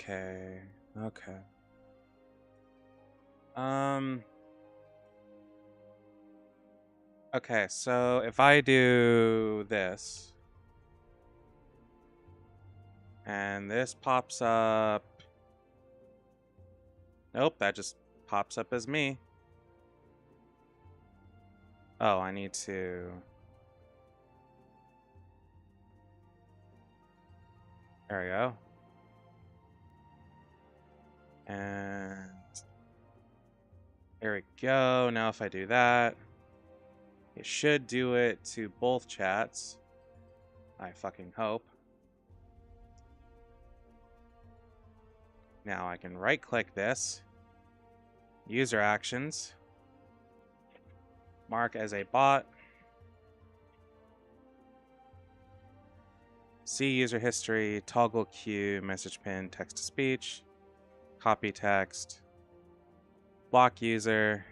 Okay. Okay. Um. Okay, so if I do this, and this pops up. Nope, that just pops up as me. Oh, I need to. There we go. And there we go. Now if I do that, it should do it to both chats. I fucking hope. Now I can right click this. User actions. Mark as a bot. See user history, toggle queue, message pin, text to speech, copy text, block user.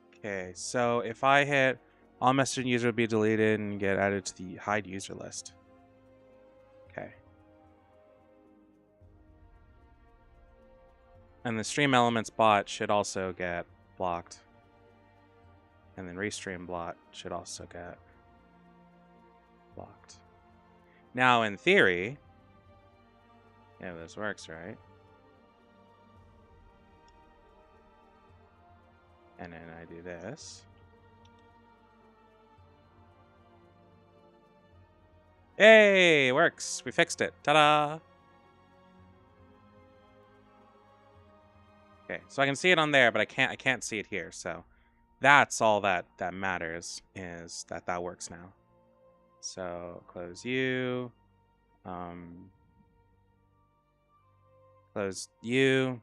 Okay, so if I hit all messaging user will be deleted and get added to the hide user list. Okay. And the stream elements bot should also get blocked. And then restream bot should also get blocked. Now, in theory, yeah, this works, right? And then I do this. Hey, it works. We fixed it. Ta-da! Okay, so I can see it on there, but I can't see it here. So that's all that matters, is that works now. So close you. Close you.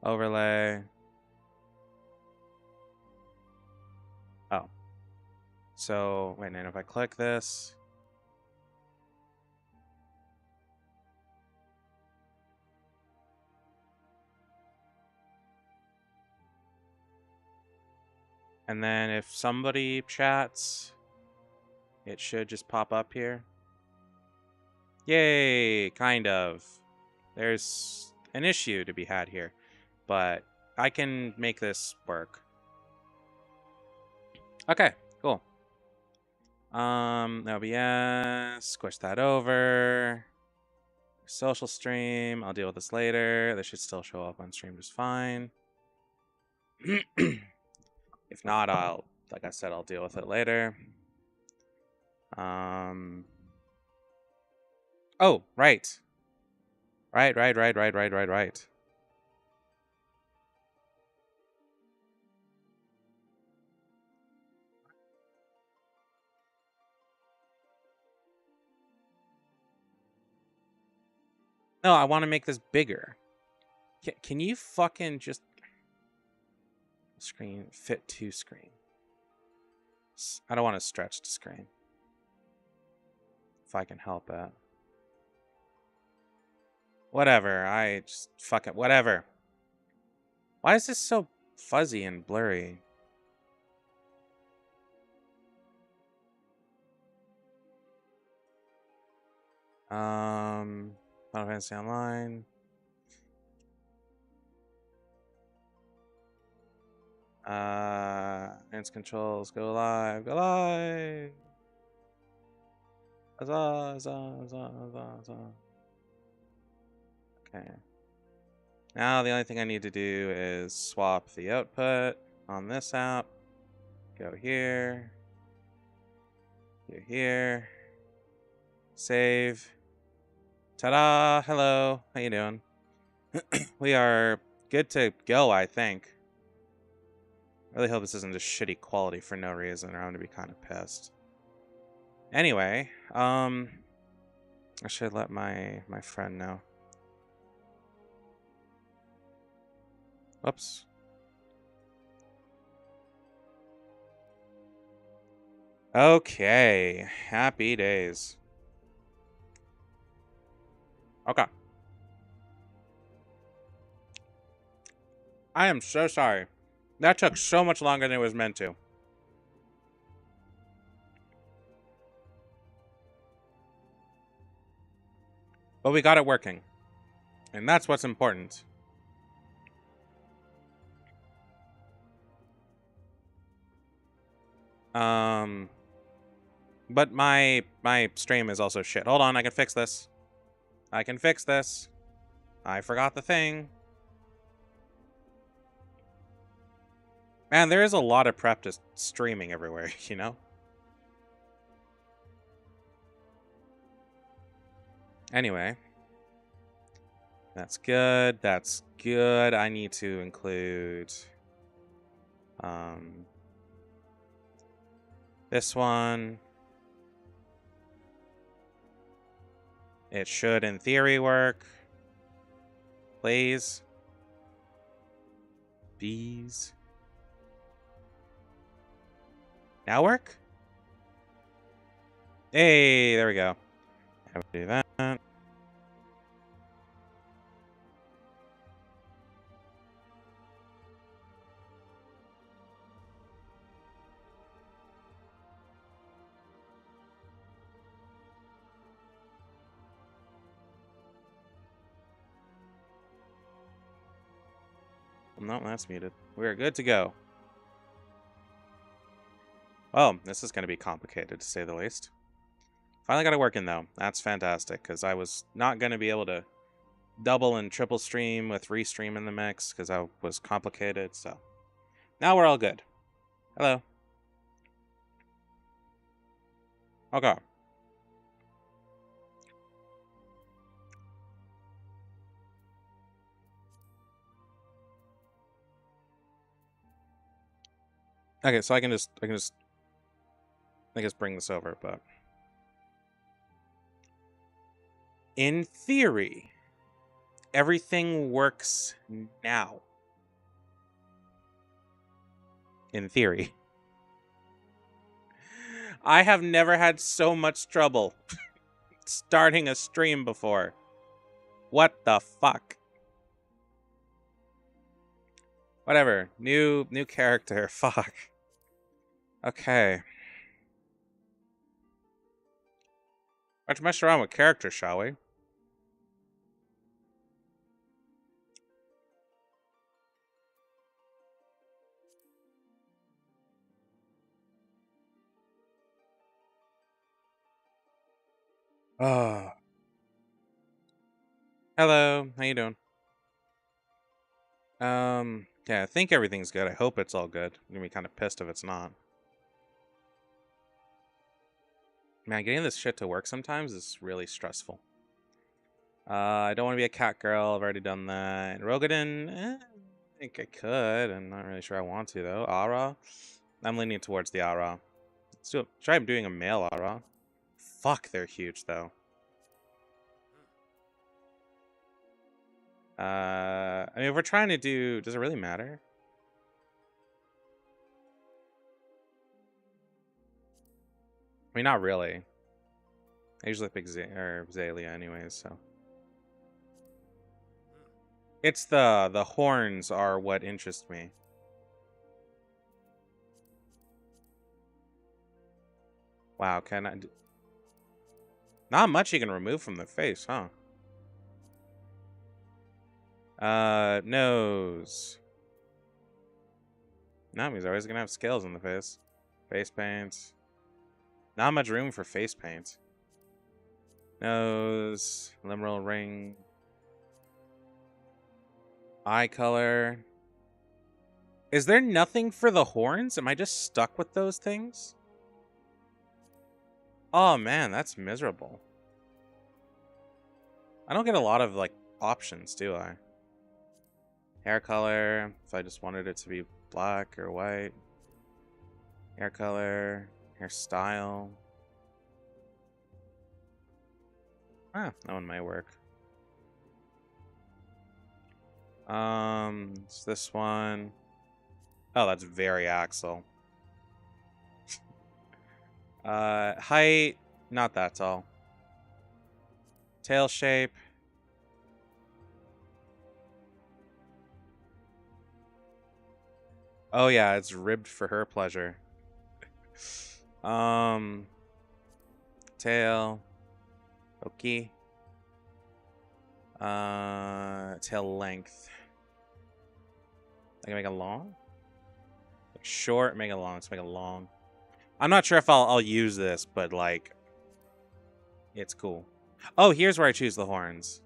Overlay. Oh. So wait, and if I click this. And then if somebody chats, it should just pop up here. Yay, kind of. There's an issue to be had here, but I can make this work. Okay, cool. OBS, squish that over. Social stream, I'll deal with this later. This should still show up on stream just fine. If not, like I said, I'll deal with it later. Oh, right. Right. No, I want to make this bigger. Can you fucking just screen fit to screen? I don't want to stretch to screen. If I can help it. Whatever. I just fuck it. Whatever. Why is this so fuzzy and blurry? Final Fantasy Online. Dance controls. Go live. Go live. Huzzah. Okay. Now the only thing I need to do is swap the output on this app. Go here. Go here. Save. Ta-da! Hello. How you doing? We are good to go, I think. I really hope this isn't just shitty quality for no reason, or I'm gonna be kind of pissed. Anyway, I should let my friend know. Whoops. Okay, happy days. Okay. I am so sorry. That took so much longer than it was meant to. But we got it working. And that's what's important. But my stream is also shit. Hold on, I can fix this. I can fix this. I forgot the thing. Man, there is a lot of prep to streaming everywhere, you know? Anyway. That's good. That's good. I need to include this one. It should, in theory, work. Please. Bees. Now work? Hey, there we go. How do we do that? No, that's muted. We're good to go. Oh, this is going to be complicated, to say the least. Finally got it working, though. That's fantastic, because I was not going to be able to double and triple stream with restream in the mix, because that was complicated, so... Now we're all good. Hello. Okay. Okay, so I can just bring this over, but in theory, everything works now. In theory. I have never had so much trouble starting a stream before. What the fuck? Whatever. New character. Fuck. Okay. Let's mess around with characters, shall we? Oh. Hello. How you doing? Yeah, I think everything's good. I hope it's all good. I'm gonna be kind of pissed if it's not. Man, getting this shit to work sometimes is really stressful. I don't want to be a cat girl. I've already done that. Rogadin, I think I could. I'm not really sure I want to, though. Ara? I'm leaning towards the Ara. Let's do it. Try doing a male Ara. Fuck, they're huge, though. I mean, if we're trying to do... Does it really matter? I mean, not really. I usually pick Zalia anyways, so... It's the horns are what interest me. Wow, can I... Not much you can remove from the face, huh? Nose. No, he's always gonna have scales on the face. Face paint. Not much room for face paint. Nose. Limeral ring. Eye color. Is there nothing for the horns? Am I just stuck with those things? Oh man, that's miserable. I don't get a lot of, like, options, do I? Hair color, if I just wanted it to be black or white. Hair color, hairstyle. Ah, that one might work. It's this one. Oh, that's very Axel. Height, not that tall. Tail shape. Oh yeah, it's ribbed for her pleasure. Tail. Okay. Tail length. I can make it long? Like short, make it long. Let's make it long. I'm not sure if I'll use this, but like it's cool. Oh, here's where I choose the horns.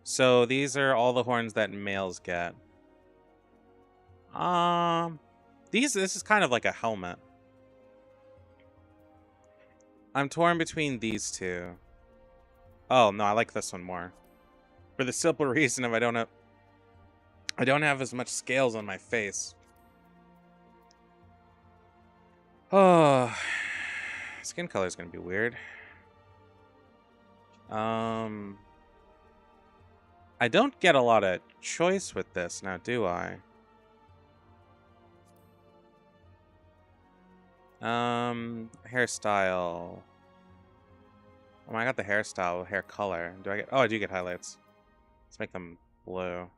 So these are all the horns that males get. This is kind of like a helmet. I'm torn between these two. Oh no, I like this one more. For the simple reason of I don't have as much scales on my face. Oh, skin color is gonna be weird. I don't get a lot of choice with this now, do I? Hairstyle. Oh, I got the hairstyle, hair color. Do I get? Oh, I do get highlights. Let's make them blue.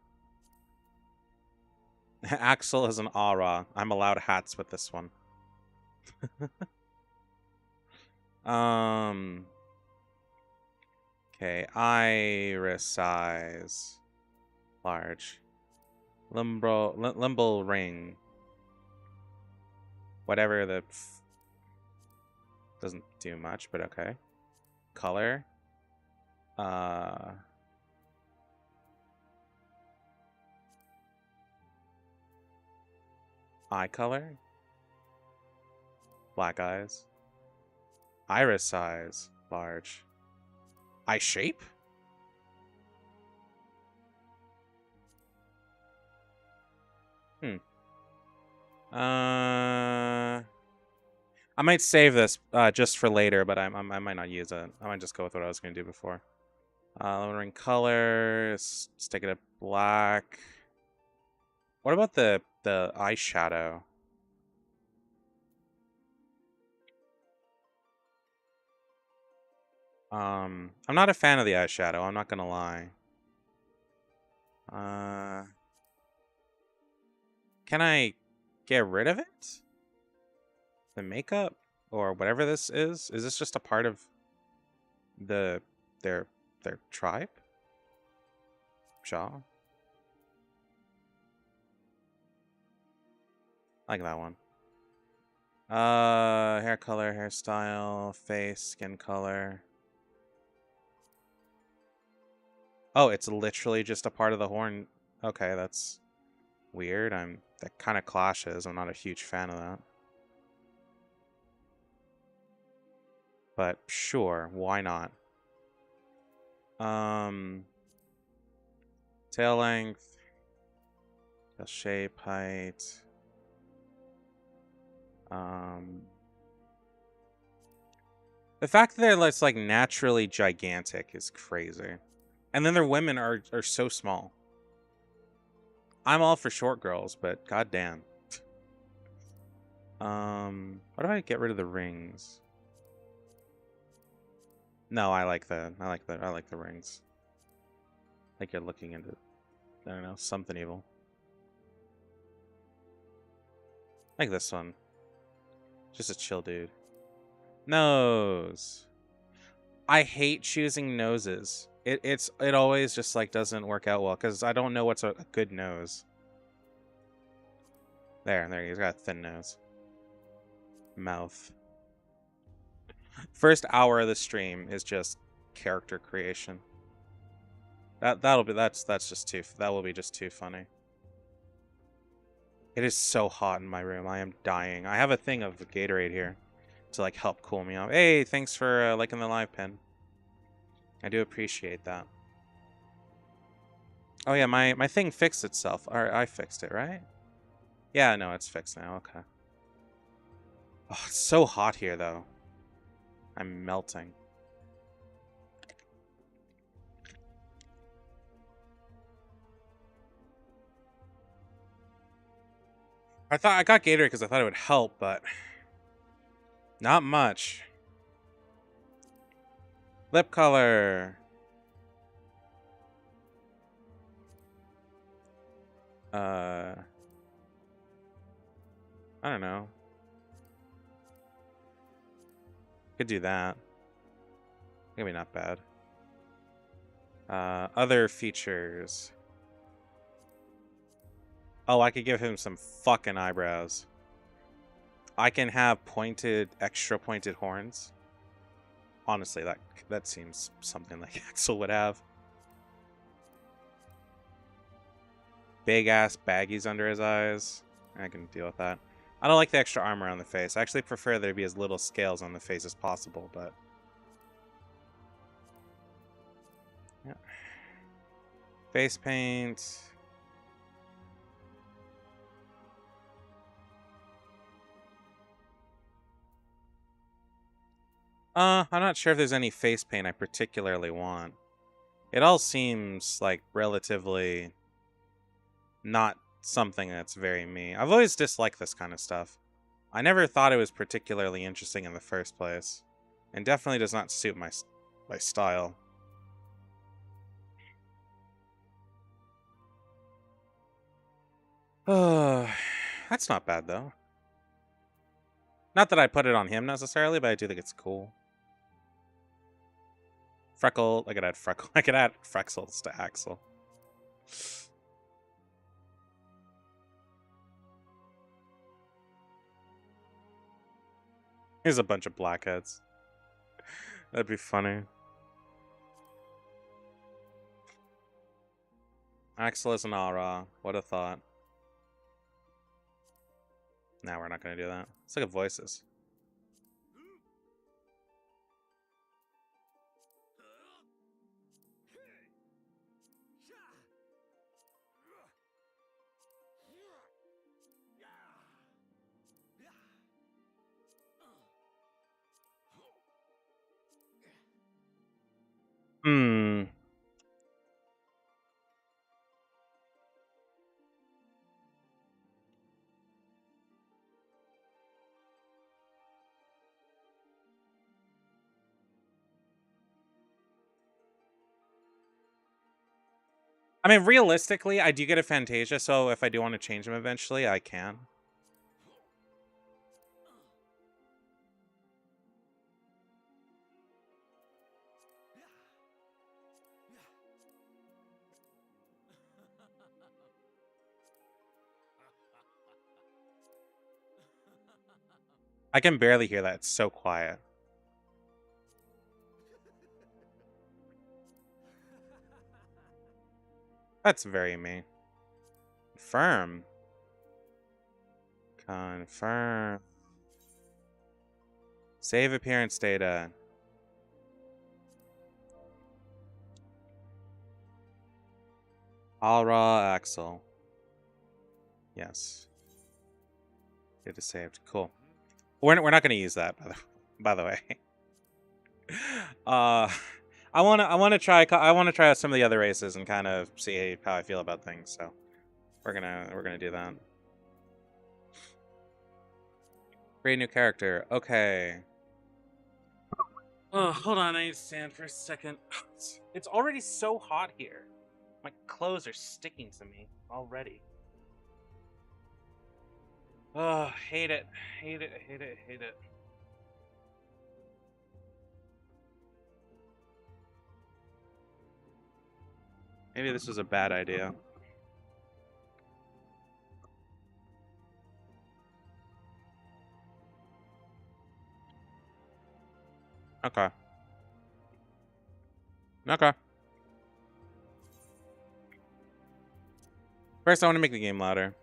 Axel is an aura. I'm allowed hats with this one. Okay, iris size. Large. Limbal ring. Whatever the... doesn't do much, but okay. Color. Eye color. Black eyes. Iris size. Large. Eye shape? I might save this just for later, but I might not use it. I might just go with what I was going to do before. Lowering color. Stick it at black. What about the eyeshadow? I'm not a fan of the eyeshadow. I'm not gonna lie. Can I get rid of it? The makeup or whatever this is? Is this just a part of their tribe? Jaw. I like that one. Hair color, hairstyle, face, skin color. Oh, it's literally just a part of the horn. Okay, that's weird. That kind of clashes. I'm not a huge fan of that. But sure, why not? Tail length, tail shape, height. The fact that they're like naturally gigantic is crazy. And then their women are so small. I'm all for short girls, but goddamn. What do I get rid of the rings? No, I like the rings. Like you're looking into, I don't know, something evil. Like this one. Just a chill dude. Nose. I hate choosing noses. It always just like doesn't work out well because I don't know what's a good nose. There, he's got a thin nose. Mouth. First hour of the stream is just character creation. That will be just too funny. It is so hot in my room. I am dying. I have a thing of Gatorade here to like help cool me off. Hey, thanks for liking the live pin. I do appreciate that. Oh yeah, my thing fixed itself. Or I fixed it, right? Yeah, no, it's fixed now. Okay. Oh, it's so hot here though. I'm melting. I thought I got Gatorade because I thought it would help, but not much. Lip color. I don't know. Could do that. Maybe not bad. Other features. Oh, I could give him some fucking eyebrows. I can have extra pointed horns. Honestly, that seems something like Axel would have. Big ass baggies under his eyes. I can deal with that. I don't like the extra armor on the face. I actually prefer there to be as little scales on the face as possible, but yeah. Face paint. I'm not sure if there's any face paint I particularly want. It all seems like relatively not something that's very me. I've always disliked this kind of stuff. I never thought it was particularly interesting in the first place, and definitely does not suit my style. That's not bad though. Not that I put it on him necessarily, but I do think it's cool. Freckle, I could add freckle. I could add freckles to Axel. Here's a bunch of blackheads. That'd be funny. Axel is an aura. What a thought. Nah, we're not gonna do that. Let's look at voices. Hmm. I mean, realistically, I do get a Fantasia, so if I do want to change him eventually, I can. I can barely hear that. It's so quiet. That's very me. Confirm. Confirm. Save appearance data. All raw Axel. Yes. It is saved. Cool. We're not going to use that, by the way. I want to try out some of the other races and kind of see how I feel about things. So we're gonna do that. Create new character. Okay. Oh, hold on. I need to stand for a second. It's already so hot here. My clothes are sticking to me already. Oh, hate it. Hate it. Hate it. Hate it. Maybe this was a bad idea. Okay. Okay. First, I want to make the game louder.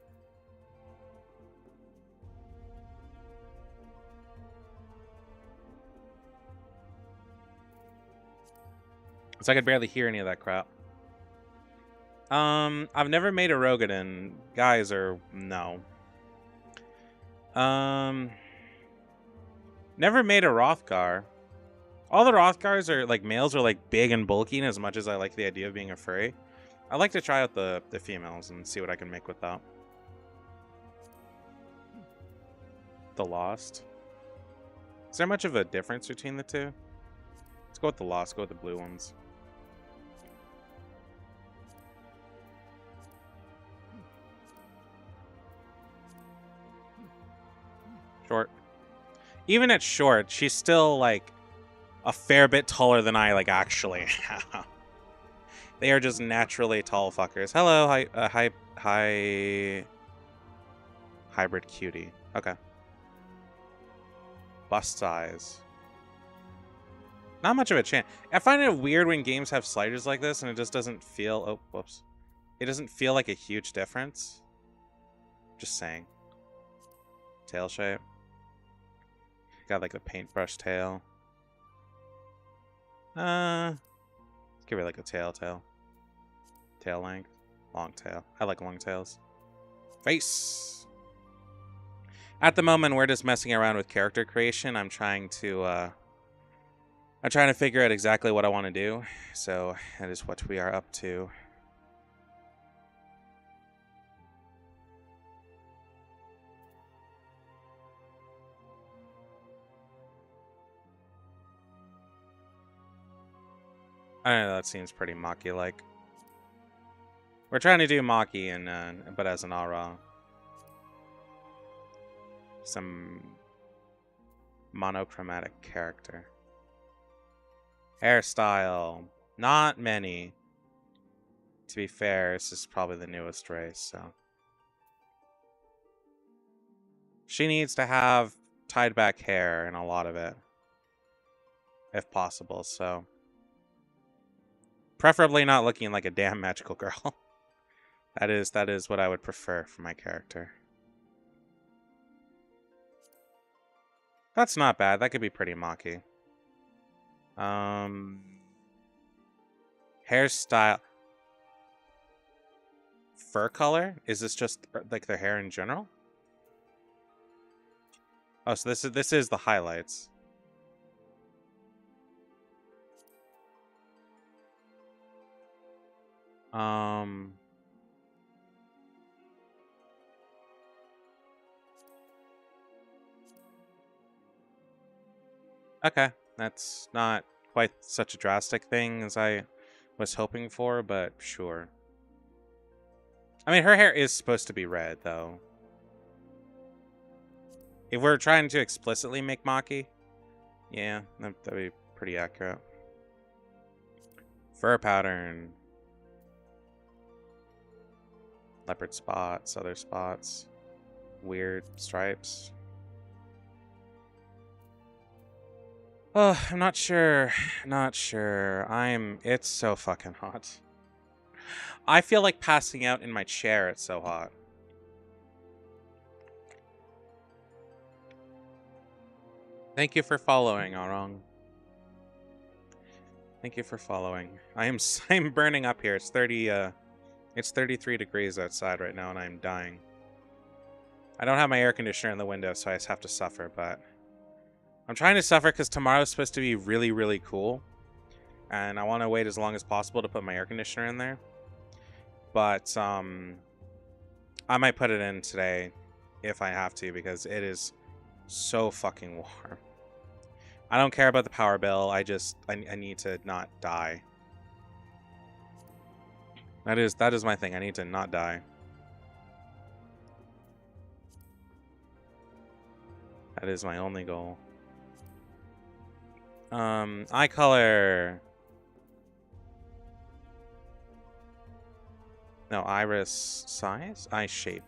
So I could barely hear any of that crap. I've never made a Rogadin. Guys are no. Never made a Rothgar. All the Rothgars are like males are like big and bulky, and as much as I like the idea of being a furry, I like to try out the females and see what I can make with that. The Lost. Is there much of a difference between the two? Let's go with the Lost. Go with the blue ones. Short. Even at short, she's still like a fair bit taller than I like actually am. They are just naturally tall fuckers. Hello, hybrid cutie. Okay. Bust size. Not much of a chance. I find it weird when games have sliders like this and it just doesn't feel... Oh, whoops. It doesn't feel like a huge difference. Just saying. Tail shape. Got like a paintbrush tail. Let's give it like a tail. Tail length. Long tail. I like long tails. Face! At the moment, we're just messing around with character creation. I'm trying to figure out exactly what I want to do. So, that is what we are up to. I don't know, that seems pretty Maki-like. We're trying to do Maki, but as an Aura. Some monochromatic character. Hairstyle. Not many. To be fair, this is probably the newest race, so. She needs to have tied back hair in a lot of it. If possible, so. Preferably not looking like a damn magical girl. That is what I would prefer for my character. That's not bad. That could be pretty Maki. Hairstyle. Fur color? Is this just like their hair in general? Oh, so this is the highlights. Okay, that's not quite such a drastic thing as I was hoping for, but sure. I mean, her hair is supposed to be red, though. If we're trying to explicitly make Maki, yeah, that'd be pretty accurate. Fur pattern. Leopard spots, other spots. Weird stripes. Oh, I'm not sure. Not sure. It's so fucking hot. I feel like passing out in my chair. It's so hot. Thank you for following, Arong. Thank you for following. I'm burning up here. It's 33 degrees outside right now and I'm dying. I don't have my air conditioner in the window, so I just have to suffer, but I'm trying to suffer because tomorrow's supposed to be really, really cool. And I want to wait as long as possible to put my air conditioner in there. But I might put it in today if I have to because it is so fucking warm. I don't care about the power bill. I need to not die. That is my thing. I need to not die. That is my only goal. Eye color. No, iris size? Eye shape.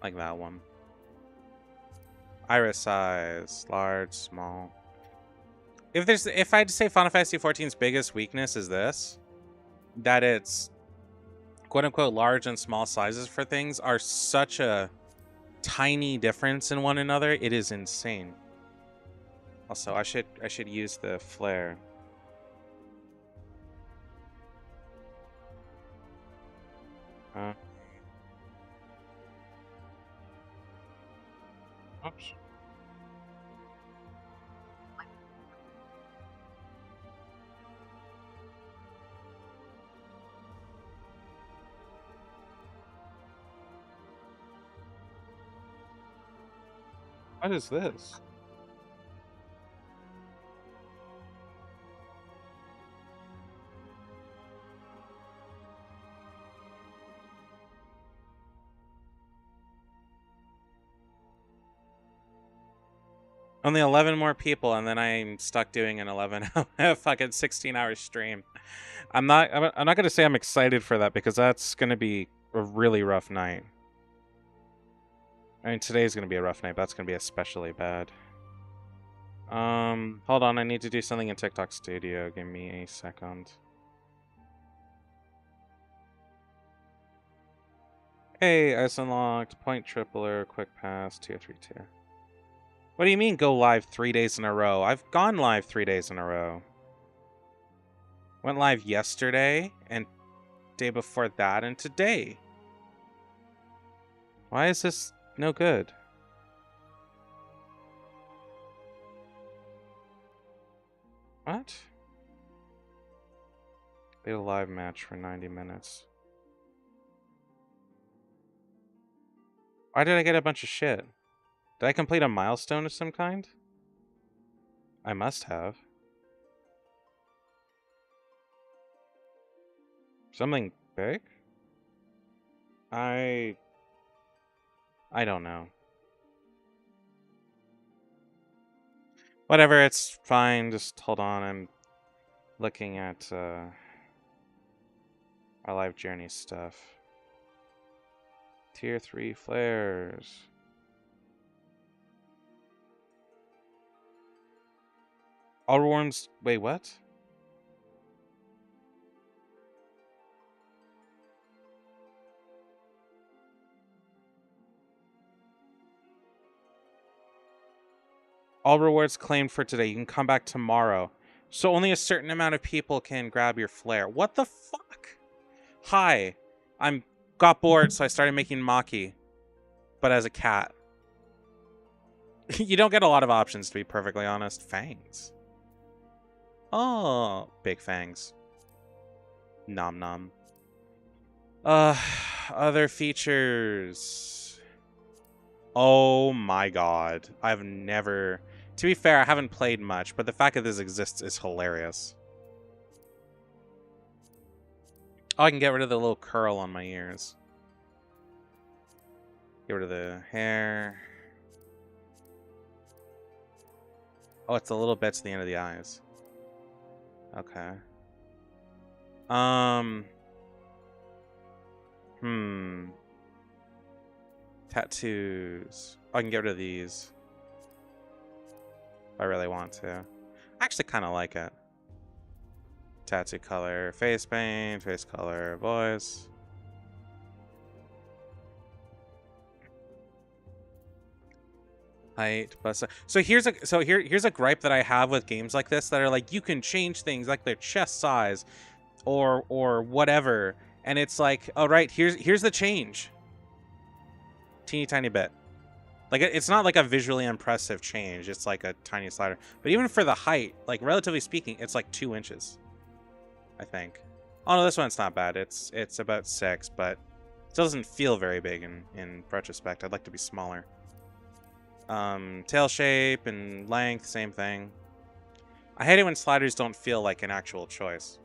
Like that one. Iris size. Large, small. If I had to say Final Fantasy XIV's biggest weakness is this, that it's quote-unquote large and small sizes for things are such a tiny difference in one another. It is insane. Also, I should use the flare. Oops. What is this? Only 11 more people, and then I'm stuck doing an 11 fucking 16-hour stream. I'm not gonna say I'm excited for that because that's gonna be a really rough night. I mean, today's gonna be a rough night, but that's gonna be especially bad. Hold on, I need to do something in TikTok Studio. Give me a second. Hey, ice unlocked, point tripler, quick pass, tier 3 tier. What do you mean go live 3 days in a row? I've gone live 3 days in a row. Went live yesterday, and day before that, and today. Why is this no good? What? They had a live match for 90 minutes. Why did I get a bunch of shit? Did I complete a milestone of some kind? I must have. Something big? I don't know. Whatever, it's fine. Just hold on. I'm looking at our live journey stuff. Tier 3 flares. All rewards. Wait, what? All rewards claimed for today. You can come back tomorrow. So only a certain amount of people can grab your flare. What the fuck? Hi. Got bored, so I started making Maki. But as a cat. You don't get a lot of options, to be perfectly honest. Fangs. Oh, big fangs. Nom nom. Other features. Oh my god. I've never... To be fair, I haven't played much, but the fact that this exists is hilarious. Oh, I can get rid of the little curl on my ears. Get rid of the hair. Oh, it's the little bits at the end of the eyes. Okay. Tattoos. Oh, I can get rid of these. If I really want to. I actually kind of like it. Tattoo color, face paint, face color, voice. Height, but here's a gripe that I have with games like this that are like you can change things like their chest size or whatever, and it's like, all right, here's the change. Teeny tiny bit. Like, it's not like a visually impressive change. It's like a tiny slider. But even for the height, like, relatively speaking, it's like 2 inches. I think. Oh, no, this one's not bad. It's about 6, but it still doesn't feel very big in retrospect. I'd like to be smaller. Tail shape and length, same thing. I hate it when sliders don't feel like an actual choice.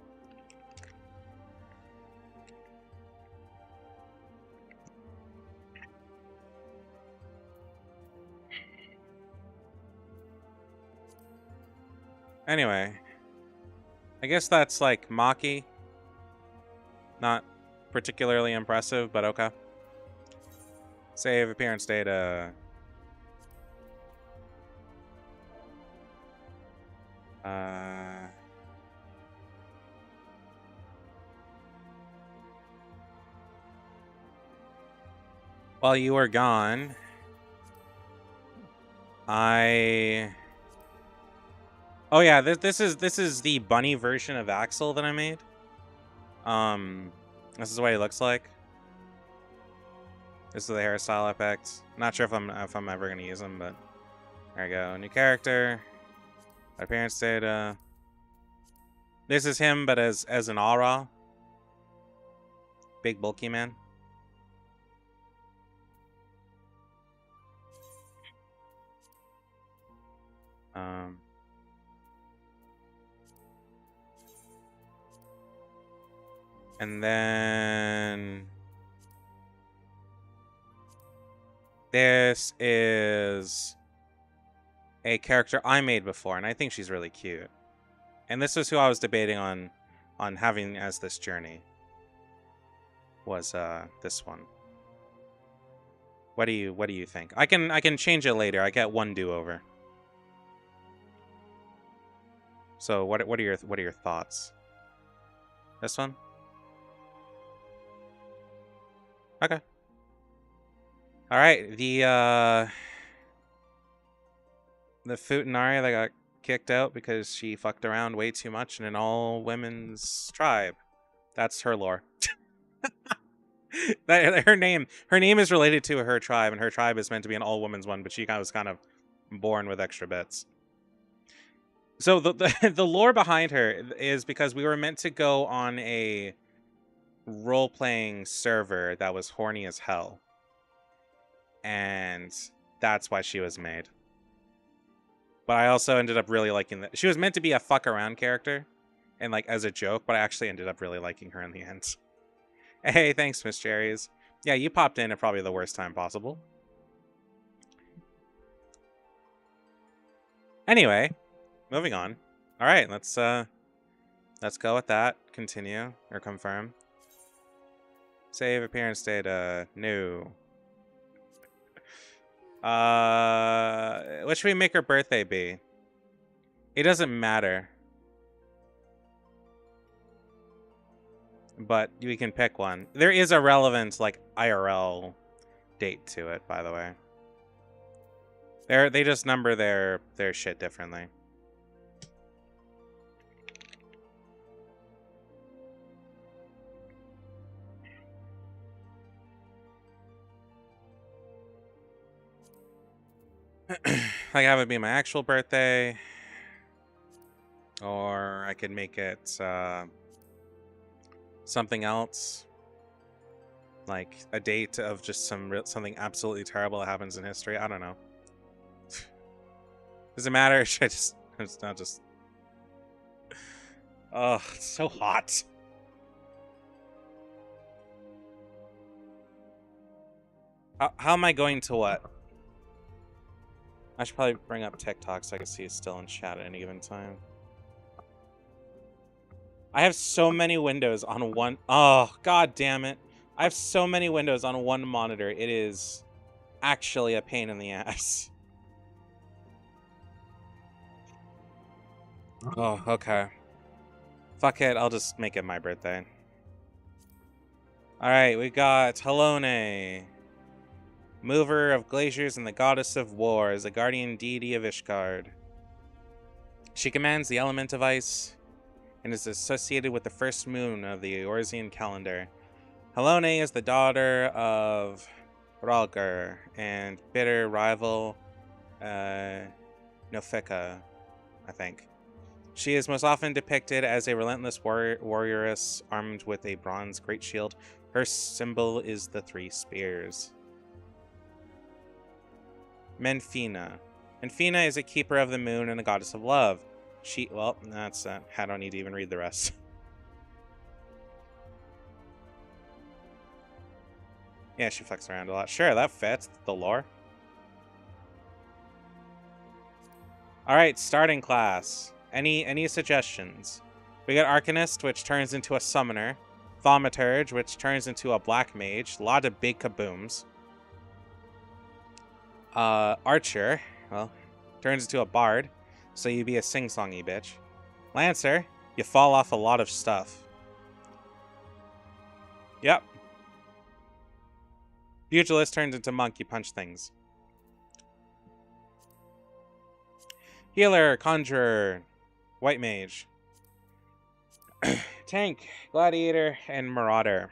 Anyway, I guess that's like Maki. Not particularly impressive, but okay. Save appearance data. While you were gone, Oh yeah, this is the bunny version of Axel that I made. This is what he looks like. This is the hairstyle effect. Not sure if I'm ever gonna use them, but there we go. New character, appearance data. This is him, but as an aura. Big bulky man. And then this is a character I made before, and I think she's really cute. And this is who I was debating on having as this journey. Was this one. What do you think? I can change it later. I get one do-over. So what are your thoughts? This one? Okay. All right, the Futanari that got kicked out because she fucked around way too much in an all-women's tribe. That's her lore. Her name is related to her tribe, and her tribe is meant to be an all-women's one, but she was kind of born with extra bits. So the lore behind her is because we were meant to go on a role-playing server that was horny as hell. And that's why she was made. But I also ended up really liking that. She was meant to be a fuck around character and like as a joke, but I actually ended up really liking her in the end. Hey, thanks, Miss Cherries. Yeah, you popped in at probably the worst time possible. Anyway, moving on. All right, let's go with that. Continue or confirm. Save appearance data. No. What should we make her birthday be? It doesn't matter. But we can pick one. There is a relevant, like, IRL date to it, by the way. They just number their shit differently. Like, have it be my actual birthday. Or I could make it, something else, like a date of just something absolutely terrible that happens in history. I don't know. Does it matter? Should I just? It's not just. Oh, it's so hot. How am I going to what? I should probably bring up TikTok so I can see it's still in chat at any given time. I have so many windows on one. Oh, god damn it. I have so many windows on one monitor. It is actually a pain in the ass. Oh, okay. Fuck it. I'll just make it my birthday. Alright, we got Halone. Mover of glaciers and the goddess of war is the guardian deity of Ishgard. She commands the element of ice and is associated with the first moon of the Eorzean calendar. Halone is the daughter of Rhalgr and bitter rival Nofeka, I think. She is most often depicted as a relentless warrioress armed with a bronze great shield. Her symbol is the 3 spears. Menfina. Menfina is a keeper of the moon and a goddess of love. Well, that's I don't need to even read the rest. Yeah, she fucks around a lot. Sure, that fits the lore. Alright, starting class. Any suggestions? We got Arcanist, which turns into a summoner. Thaumaturge, which turns into a black mage. A lot of big kabooms. Archer, well, turns into a bard, so you be a sing-songy bitch. Lancer, you fall off a lot of stuff. Yep. Pugilist turns into monk, you punch things. Healer, conjurer, white mage. Tank, gladiator, and marauder.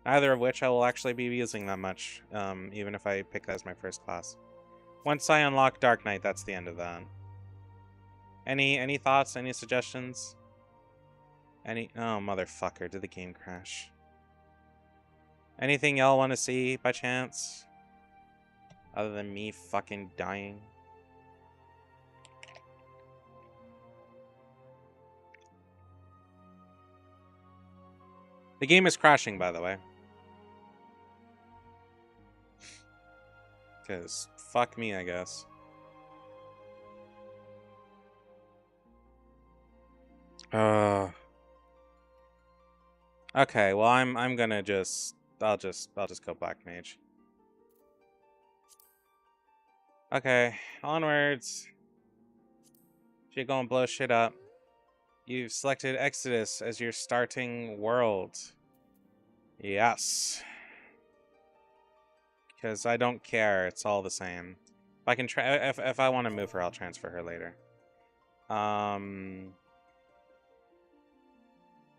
Neither of which I will actually be using that much, even if I pick that as my first class. Once I unlock Dark Knight, that's the end of that. Any thoughts? Any suggestions? Oh, motherfucker, did the game crash? Anything y'all want to see, by chance? Other than me fucking dying? The game is crashing, by the way. Because fuck me, I guess. Okay, well I'm gonna just I'll just go Black Mage. Okay, onwards. You're gonna blow shit up. You've selected Exodus as your starting world. Yes. Because I don't care, it's all the same. If I can try if I want to move her, I'll transfer her later.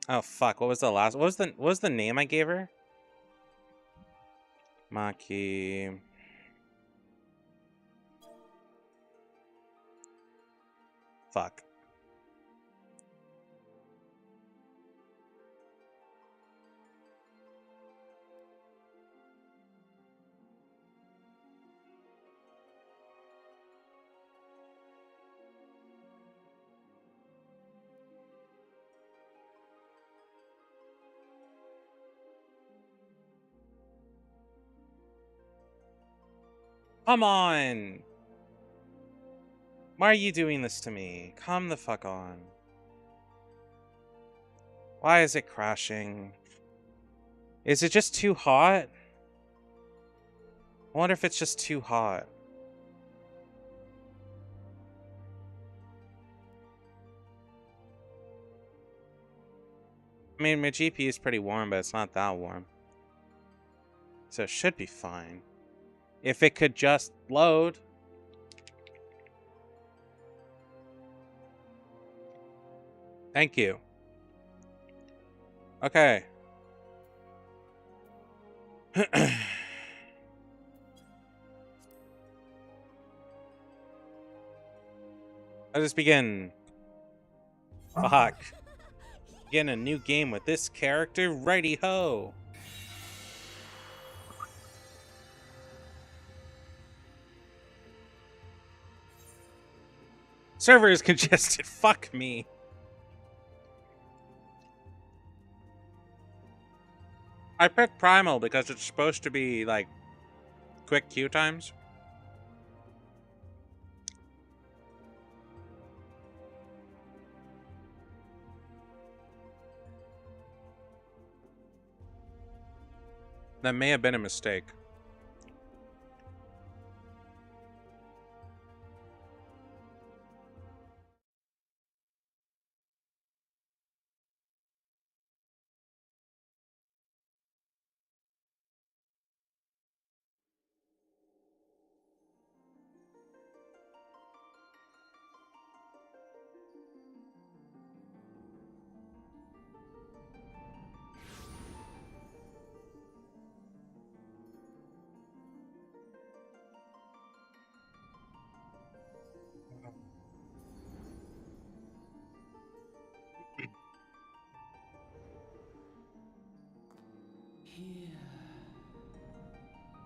Oh fuck, what was the last what was the name I gave her? Maki. Fuck. Come on! Why are you doing this to me? Come the fuck on. Why is it crashing? Is it just too hot? I wonder if it's just too hot. I mean, my GPU is pretty warm, but it's not that warm. So it should be fine. If it could just load. Thank you. Okay. Let us begin. Fuck. Begin a new game with this character. Righty ho. Server is congested. Fuck me. I picked Primal because it's supposed to be like quick queue times. That may have been a mistake.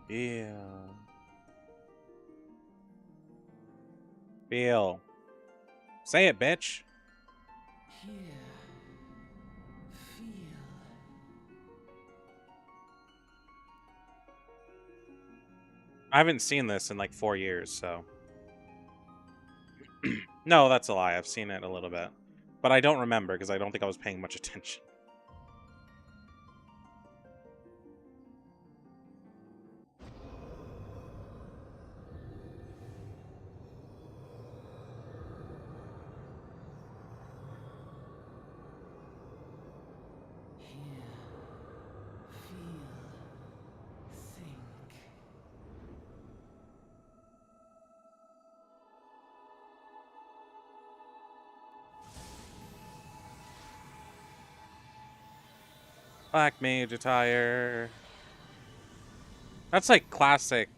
Yeah. Feel. Say it, bitch. I haven't seen this in like 4 years, so. No, that's a lie. I've seen it a little bit. But I don't remember because I don't think I was paying much attention. Black Mage attire. That's like classic,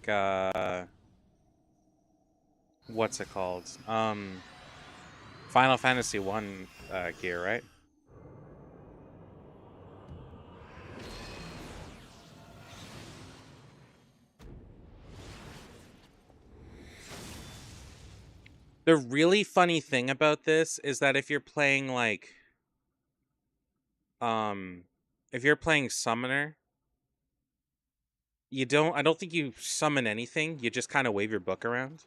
what's it called? Final Fantasy 1 gear, right? The really funny thing about this is that if you're playing like if you're playing Summoner, I don't think you summon anything, you just kind of wave your book around.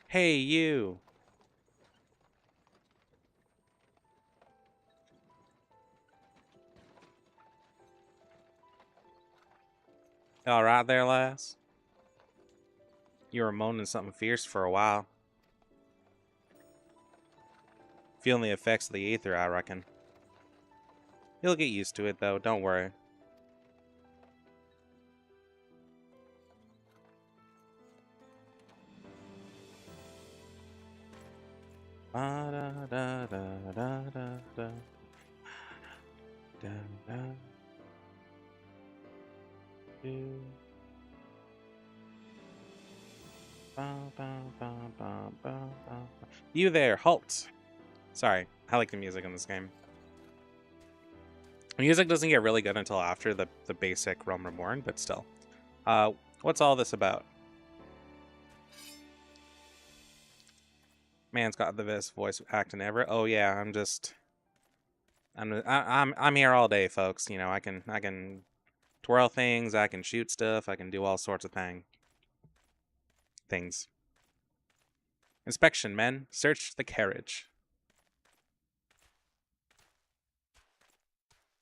Hey, you. All right there, lass. You were moaning something fierce for a while. Feeling the effects of the ether, I reckon. You'll get used to it, though. Don't worry. You there, halt! Sorry, I like the music in this game. The music doesn't get really good until after the basic Realm Reborn, but still. What's all this about? Man's got the best voice acting ever. Oh yeah, I'm here all day, folks. You know, I can twirl things, I can shoot stuff, I can do all sorts of things. Inspection, men. Search the carriage.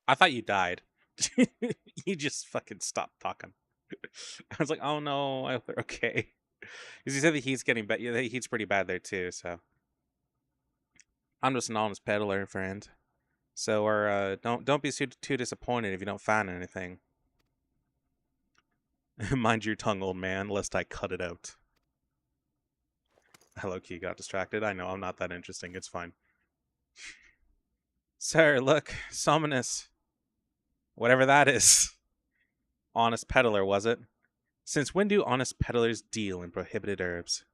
I thought you died. You just fucking stopped talking. I was like, oh no, I hope they're okay. Because he said the heat's getting bad. Yeah, the heat's pretty bad there too, so. I'm just an honest peddler, friend. So, don't be too disappointed if you don't find anything. Mind your tongue, old man, lest I cut it out. I low-key got distracted. I know, I'm not that interesting. It's fine. Sir, look. Sominus. Whatever that is. Honest peddler, was it? Since when do honest peddlers deal in prohibited herbs?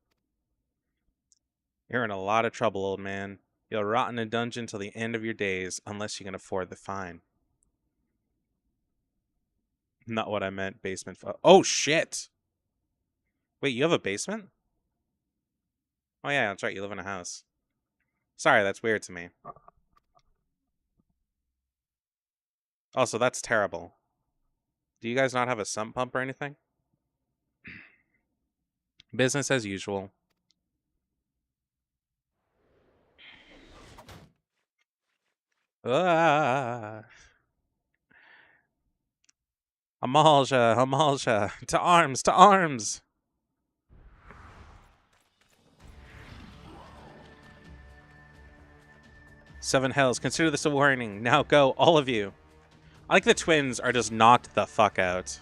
You're in a lot of trouble, old man. You'll rot in a dungeon till the end of your days, unless you can afford the fine. Not what I meant, basement. Oh, shit! Wait, you have a basement? Oh yeah, that's right, you live in a house. Sorry, that's weird to me. Also, that's terrible. Do you guys not have a sump pump or anything? Business as usual. Ah. Amalja, Amalja, to arms, to arms! Seven hells, consider this a warning. Now go, all of you. I like the twins are just knocked the fuck out.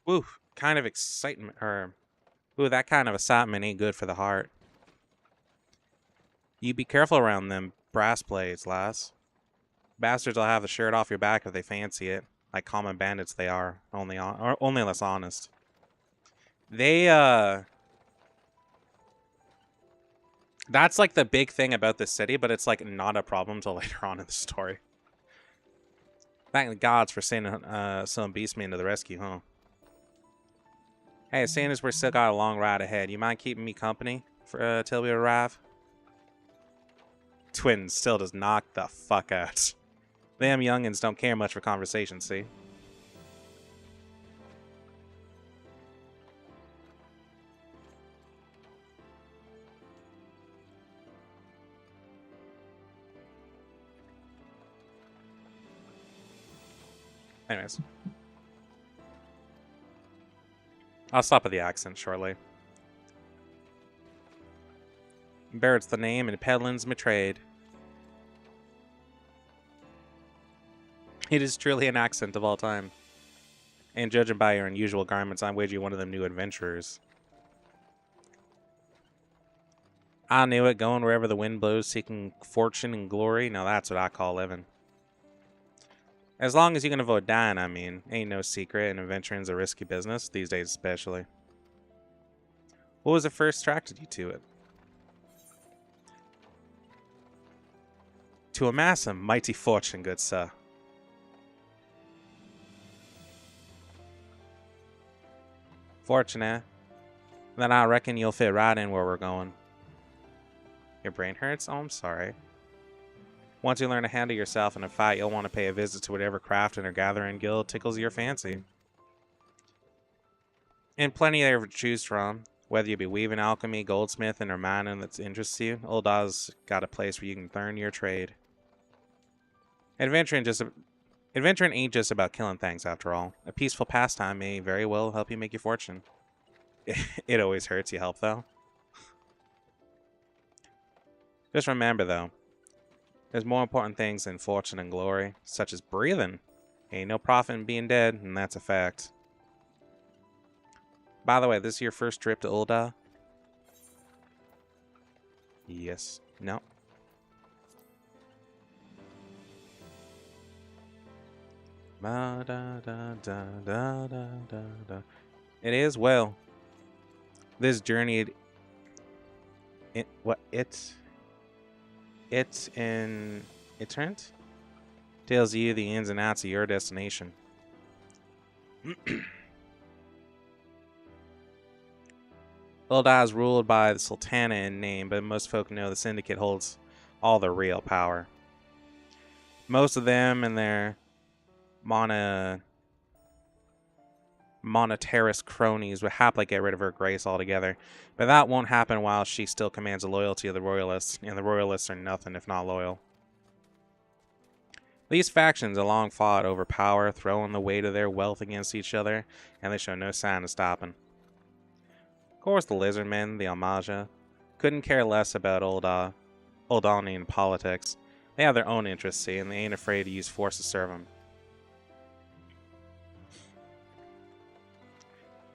Woo, kind of excitement, or... Ooh, that kind of excitement ain't good for the heart. You be careful around them brass blades, lass. Bastards will have the shirt off your back if they fancy it. Like common bandits they are, only less honest. They, That's like the big thing about this city, but it's like not a problem till later on in the story. Thank the gods for sending some beastmen to the rescue, huh? Hey, seeing as we're still got a long ride ahead, you mind keeping me company for till we arrive? Twins still does knock the fuck out. Them youngins don't care much for conversation, see? Anyways. I'll stop at the accent shortly. Barrett's the name and peddling's my trade. It is truly an accent of all time. And judging by your unusual garments, I wager you're one of them new adventurers. I knew it, going wherever the wind blows, seeking fortune and glory. Now that's what I call living. As long as you can avoid dying, I mean. Ain't no secret, and adventuring's a risky business, these days especially. What was it first attracted you to it? To amass a mighty fortune, good sir. Fortune, eh? Then I reckon you'll fit right in where we're going. Your brain hurts? Oh, I'm sorry. Once you learn to handle yourself in a fight, you'll want to pay a visit to whatever crafting or gathering guild tickles your fancy. And plenty there to choose from. Whether you be weaving, alchemy, goldsmithing, or mining that interests you, Old Oz got a place where you can learn your trade. Adventuring ain't just about killing things, after all. A peaceful pastime may very well help you make your fortune. It always hurts you help, though. Just remember, though, there's more important things than fortune and glory, such as breathing. Ain't no profit in being dead, and that's a fact. By the way, this is your first trip to Ul'dah? Yes. No. It is, well, this journey, it's in Iterant tells you the ins and outs of your destination. Ul'dah is ruled by the Sultana in name, but most folk know the Syndicate holds all the real power. Most of them and their monetarist cronies would happily get rid of her grace altogether, but that won't happen while she still commands the loyalty of the Royalists, and the Royalists are nothing if not loyal. These factions have long fought over power, throwing the weight of their wealth against each other, and they show no sign of stopping. Of course, the Lizardmen, the Almaja, couldn't care less about Uldanian politics. They have their own interests, see, and they ain't afraid to use force to serve them.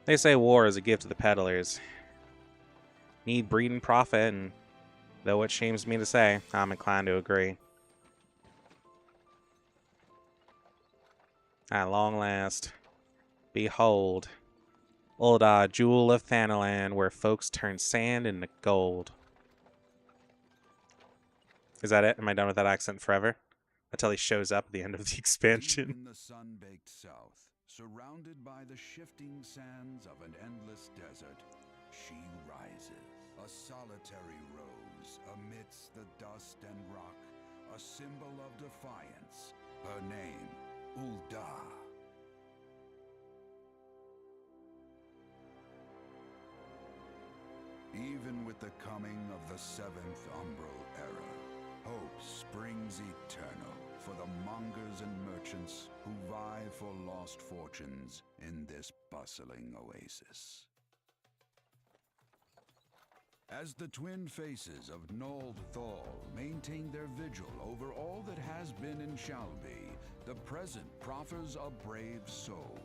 They say war is a gift to the peddlers. Need breed and profit, and though it shames me to say, I'm inclined to agree. At long last, behold, Ul'dah, jewel of Thanalan, where folks turn sand into gold. Is that it? Am I done with that accent forever? Until he shows up at the end of the expansion. In the sun-baked south, surrounded by the shifting sands of an endless desert, she rises, a solitary rose amidst the dust and rock, a symbol of defiance. Her name, Ul'dah. Even with the coming of the seventh umbral era, hope springs eternal for the mongers and merchants who vie for lost fortunes in this bustling oasis. As the twin faces of Nold Thal maintain their vigil over all that has been and shall be, the present proffers a brave soul.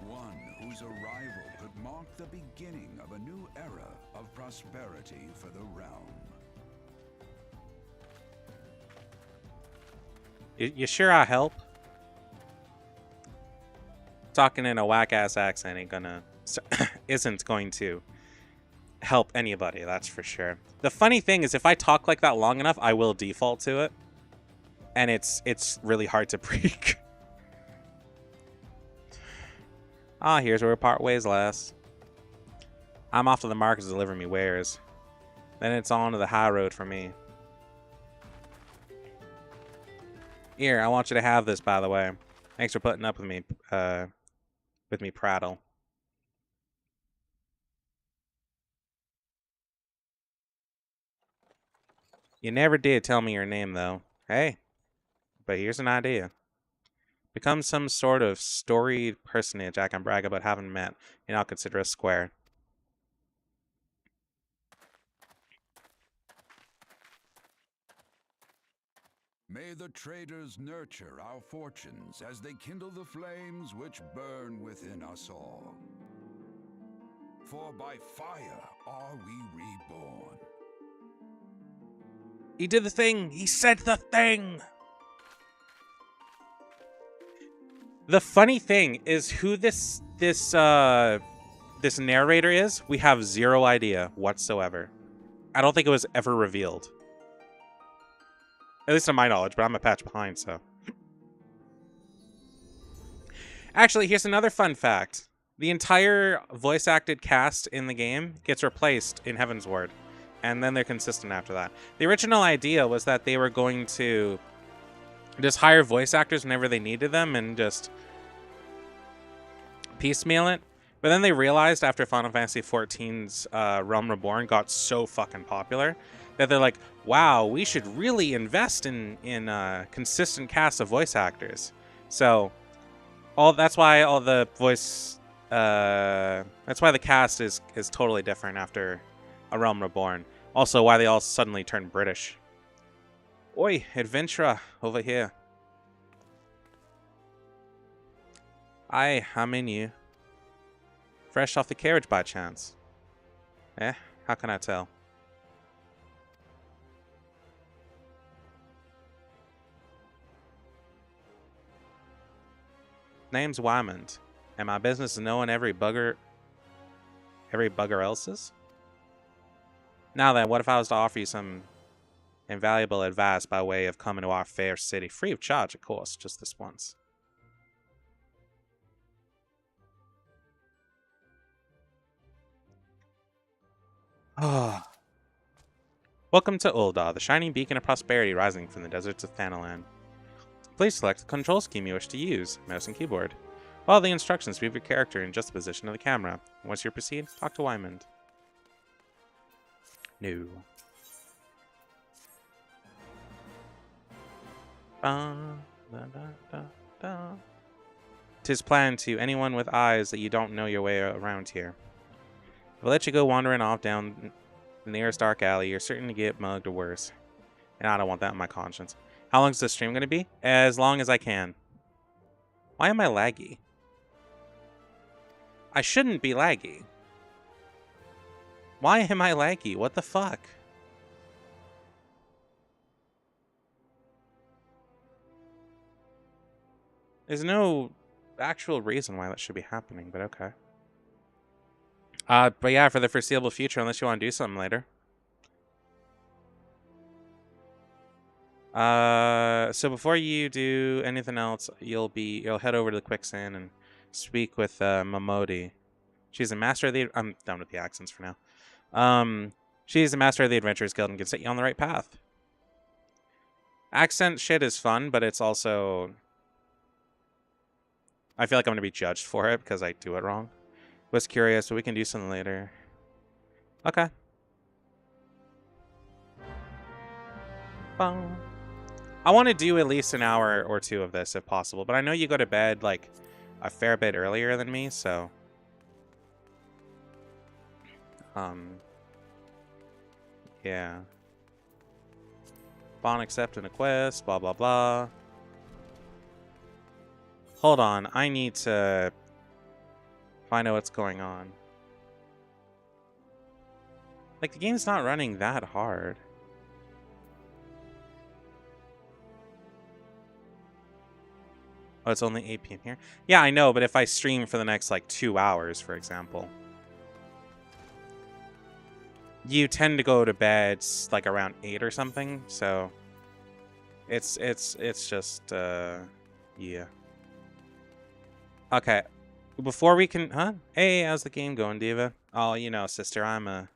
One whose arrival could mark the beginning of a new era of prosperity for the realm. You sure I'll help? Talking in a whack-ass accent isn't going to help anybody, that's for sure. The funny thing is, if I talk like that long enough, I will default to it. And it's really hard to break. Ah, here's where we part ways, lass. I'm off to the market to deliver me wares. Then it's on to the high road for me. Here, I want you to have this, by the way. Thanks for putting up with me prattle. You never did tell me your name, though. Hey, but here's an idea. Become some sort of storied personage I can brag about having met, and I'll consider us square. May the traders nurture our fortunes as they kindle the flames which burn within us all. For by fire are we reborn. He did the thing! He said the thing! The funny thing is who this narrator is, we have zero idea whatsoever. I don't think it was ever revealed. At least to my knowledge, but I'm a patch behind, so. Actually, here's another fun fact. The entire voice-acted cast in the game gets replaced in Heaven's Ward, and then they're consistent after that. The original idea was that they were going to just hire voice actors whenever they needed them and just piecemeal it. But then they realized after Final Fantasy XIV's Realm Reborn got so fucking popular that they're like, wow, we should really invest in a consistent cast of voice actors. So that's why all the voice that's why the cast is totally different after A Realm Reborn. Also why they all suddenly turned British. Oi, adventurer over here. Aye, I'm in you. Fresh off the carriage by chance? Eh, how can I tell? Name's Wymond, and my business is knowing every bugger else's? Now then, what if I was to offer you some invaluable advice by way of coming to our fair city? Free of charge, of course, just this once. Ah. Welcome to Uldar, the shining beacon of prosperity rising from the deserts of Thanalan. Please select the control scheme you wish to use, mouse and keyboard. Follow the instructions to move your character in just the position of the camera. Once you proceed, talk to Wymond. No. Tis planned to anyone with eyes that you don't know your way around here. If I let you go wandering off down the nearest dark alley, you're certain to get mugged or worse. And I don't want that on my conscience. How long is this stream going to be? As long as I can. Why am I laggy? I shouldn't be laggy. Why am I laggy? What the fuck? There's no actual reason why that should be happening, but okay. But yeah, for the foreseeable future, unless you want to do something later. So before you do anything else, you'll head over to the quicksand and speak with Momodi. She's a master of the. I'm done with the accents for now. She's a master of the Adventurers Guild and can set you on the right path. Accent shit is fun, but it's also. I feel like I'm gonna be judged for it because I do it wrong. Was curious, but we can do something later. Okay. Bong. I want to do at least an hour or two of this if possible, but I know you go to bed like a fair bit earlier than me, so yeah. Bond accepting a quest, blah blah blah. Hold on, I need to find out what's going on. Like, the game's not running that hard. Oh, it's only 8 p.m. here? Yeah, I know, but if I stream for the next, like, 2 hours, for example, you tend to go to bed, like, around 8 or something, so it's just, yeah. Okay, before we can, huh? Hey, how's the game going, Diva? Oh, you know, sister, I'm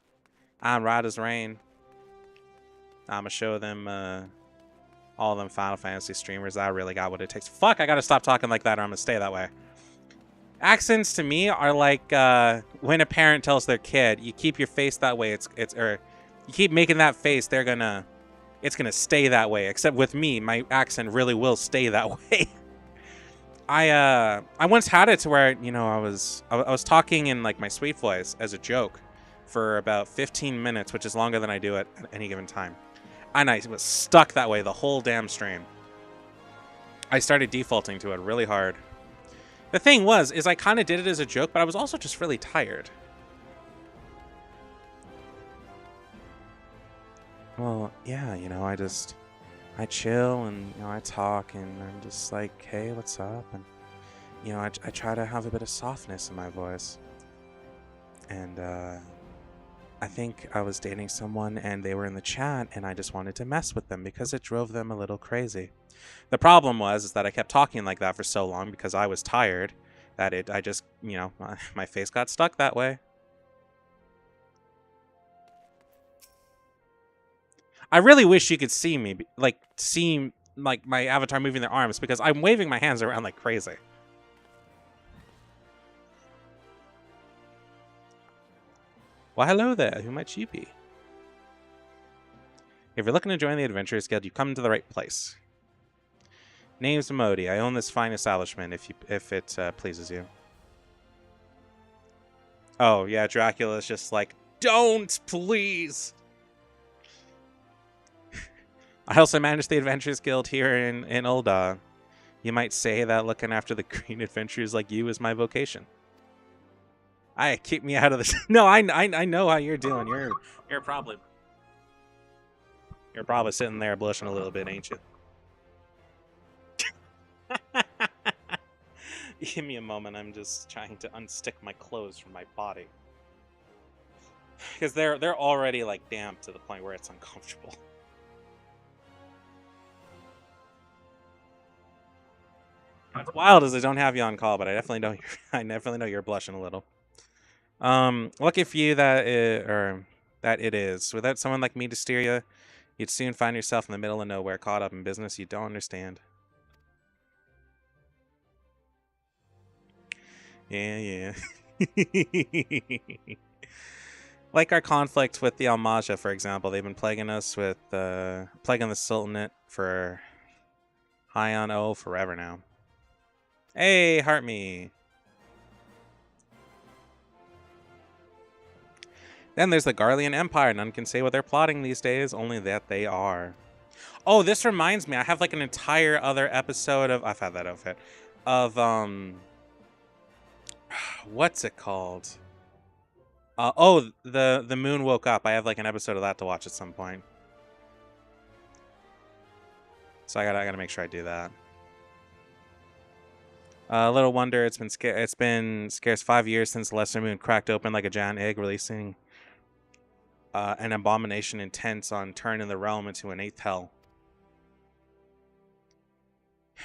right as rain. I'ma show them, all them Final Fantasy streamers I really got what it takes. Fuck, I gotta stop talking like that or I'm gonna stay that way. Accents to me are like when a parent tells their kid, you keep your face that way, or you keep making that face, it's gonna stay that way. Except with me, my accent really will stay that way. I once had it to where, you know, I was talking in like my sweet voice as a joke for about 15 minutes, which is longer than I do it at any given time. And I was stuck that way the whole damn stream. I started defaulting to it really hard. The thing is I kind of did it as a joke, but I was also just really tired. Well, yeah, you know, I chill and, you know, I talk and I'm just like, hey, what's up? And, you know, I try to have a bit of softness in my voice. And, I think I was dating someone and they were in the chat and I just wanted to mess with them because it drove them a little crazy. The problem is that I kept talking like that for so long because I was tired that I just, you know, my face got stuck that way. I really wish you could see me, like, see, like, my avatar moving their arms, because I'm waving my hands around like crazy. Well, hello there. Who might you be? If you're looking to join the Adventurers Guild, you've come to the right place. Name's Modi. I own this fine establishment, if it pleases you. Oh, yeah, Dracula's just like, don't, please! I also manage the Adventurers Guild here in Ul'dah. You might say that looking after the green adventurers like you is my vocation. Keep me out of this. No, I know how you're doing. You're probably sitting there blushing a little bit, ain't you? Give me a moment. I'm just trying to unstick my clothes from my body, because they're already like damp to the point where it's uncomfortable. What's wild is I don't have you on call, but I definitely know you're blushing a little. Lucky for you that it is. Without someone like me to steer you, you'd soon find yourself in the middle of nowhere, caught up in business you don't understand. Yeah. Like our conflict with the Almaja, for example. They've been plaguing us with plaguing the Sultanate for high on O forever now. Hey, heart me. Then there's the Garlean Empire. None can say what they're plotting these days, only that they are. Oh, this reminds me. I have like an entire other episode of... I've had that outfit. Of, what's it called? Oh, the moon woke up. I have like an episode of that to watch at some point. So I gotta make sure I do that. Little wonder, it's been scarce 5 years since the Lesser Moon cracked open like a giant egg, releasing an abomination intense on turning the realm into an 8th hell.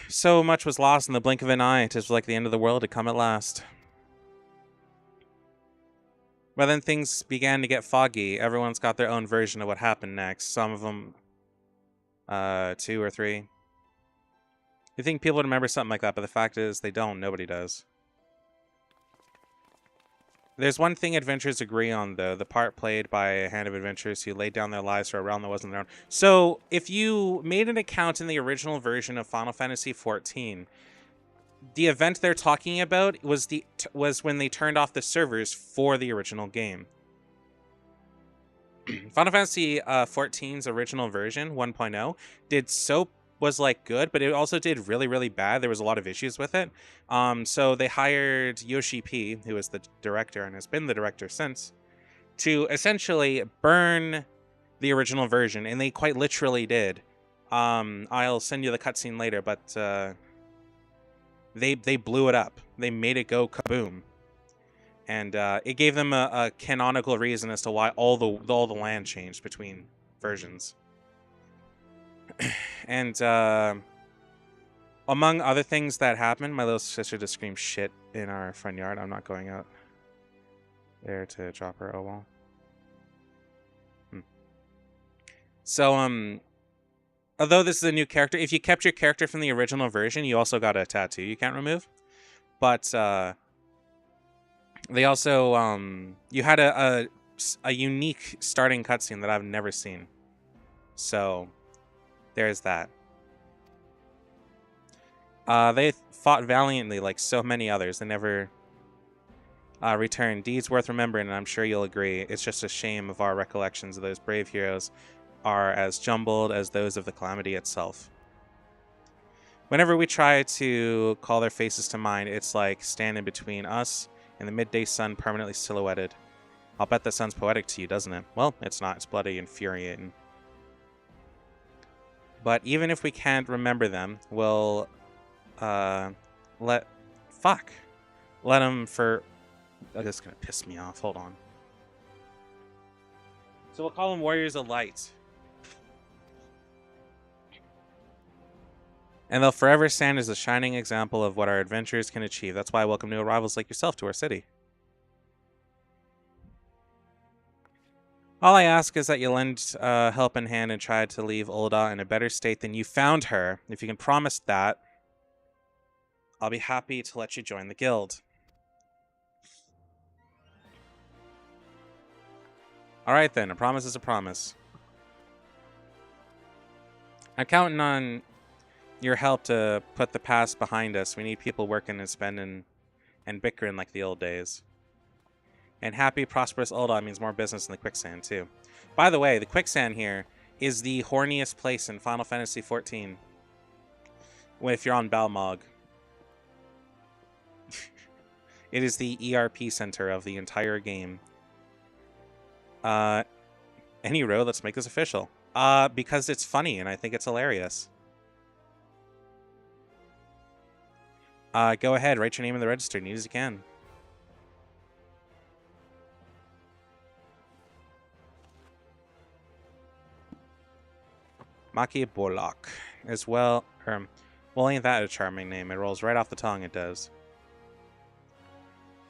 So much was lost in the blink of an eye. 'Tis like the end of the world had come at last. But then things began to get foggy. Everyone's got their own version of what happened next. Some of them, 2 or 3. You think people would remember something like that, but the fact is they don't. Nobody does. There's one thing adventurers agree on, though. The part played by a hand of adventurers who laid down their lives for a realm that wasn't their own. So, if you made an account in the original version of Final Fantasy XIV, the event they're talking about was when they turned off the servers for the original game. Final Fantasy XIV's original version, 1.0, was like good, but it also did really, really bad. There was a lot of issues with it. So they hired Yoshi P, who is the director and has been the director since, to essentially burn the original version, and they quite literally did. I'll send you the cutscene later, but they blew it up. They made it go kaboom. And it gave them a canonical reason as to why all the land changed between versions. And among other things that happened, my little sister just screamed shit in our front yard. I'm not going out there to drop her. Oh well. So although this is a new character, if you kept your character from the original version, you also got a tattoo you can't remove. But they also you had a unique starting cutscene that I've never seen. So there's that. They fought valiantly like so many others. They never returned. Deeds worth remembering, and I'm sure you'll agree. It's just a shame of our recollections of those brave heroes are as jumbled as those of the calamity itself. Whenever we try to call their faces to mind, it's like standing between us and the midday sun permanently silhouetted. I'll bet that sounds poetic to you, doesn't it? Well, it's not. It's bloody and infuriating. But even if we can't remember them, we'll let them for... Oh, that's gonna piss me off. Hold on. So we'll call them Warriors of Light. And they'll forever stand as a shining example of what our adventurers can achieve. That's why I welcome new arrivals like yourself to our city. All I ask is that you lend a helping hand and try to leave Ul'dah in a better state than you found her. If you can promise that, I'll be happy to let you join the guild. Alright then, a promise is a promise. I'm counting on your help to put the past behind us. We need people working and spending and bickering like the old days. And happy, prosperous Ul'dah means more business in the quicksand, too. By the way, the quicksand here is the horniest place in Final Fantasy XIV. If you're on Balmog. It is the ERP center of the entire game. Any row, let's make this official. Because it's funny and I think it's hilarious. Go ahead, write your name in the register, neat as you can. Maki Borlak as well. Well, ain't that a charming name? It rolls right off the tongue, it does.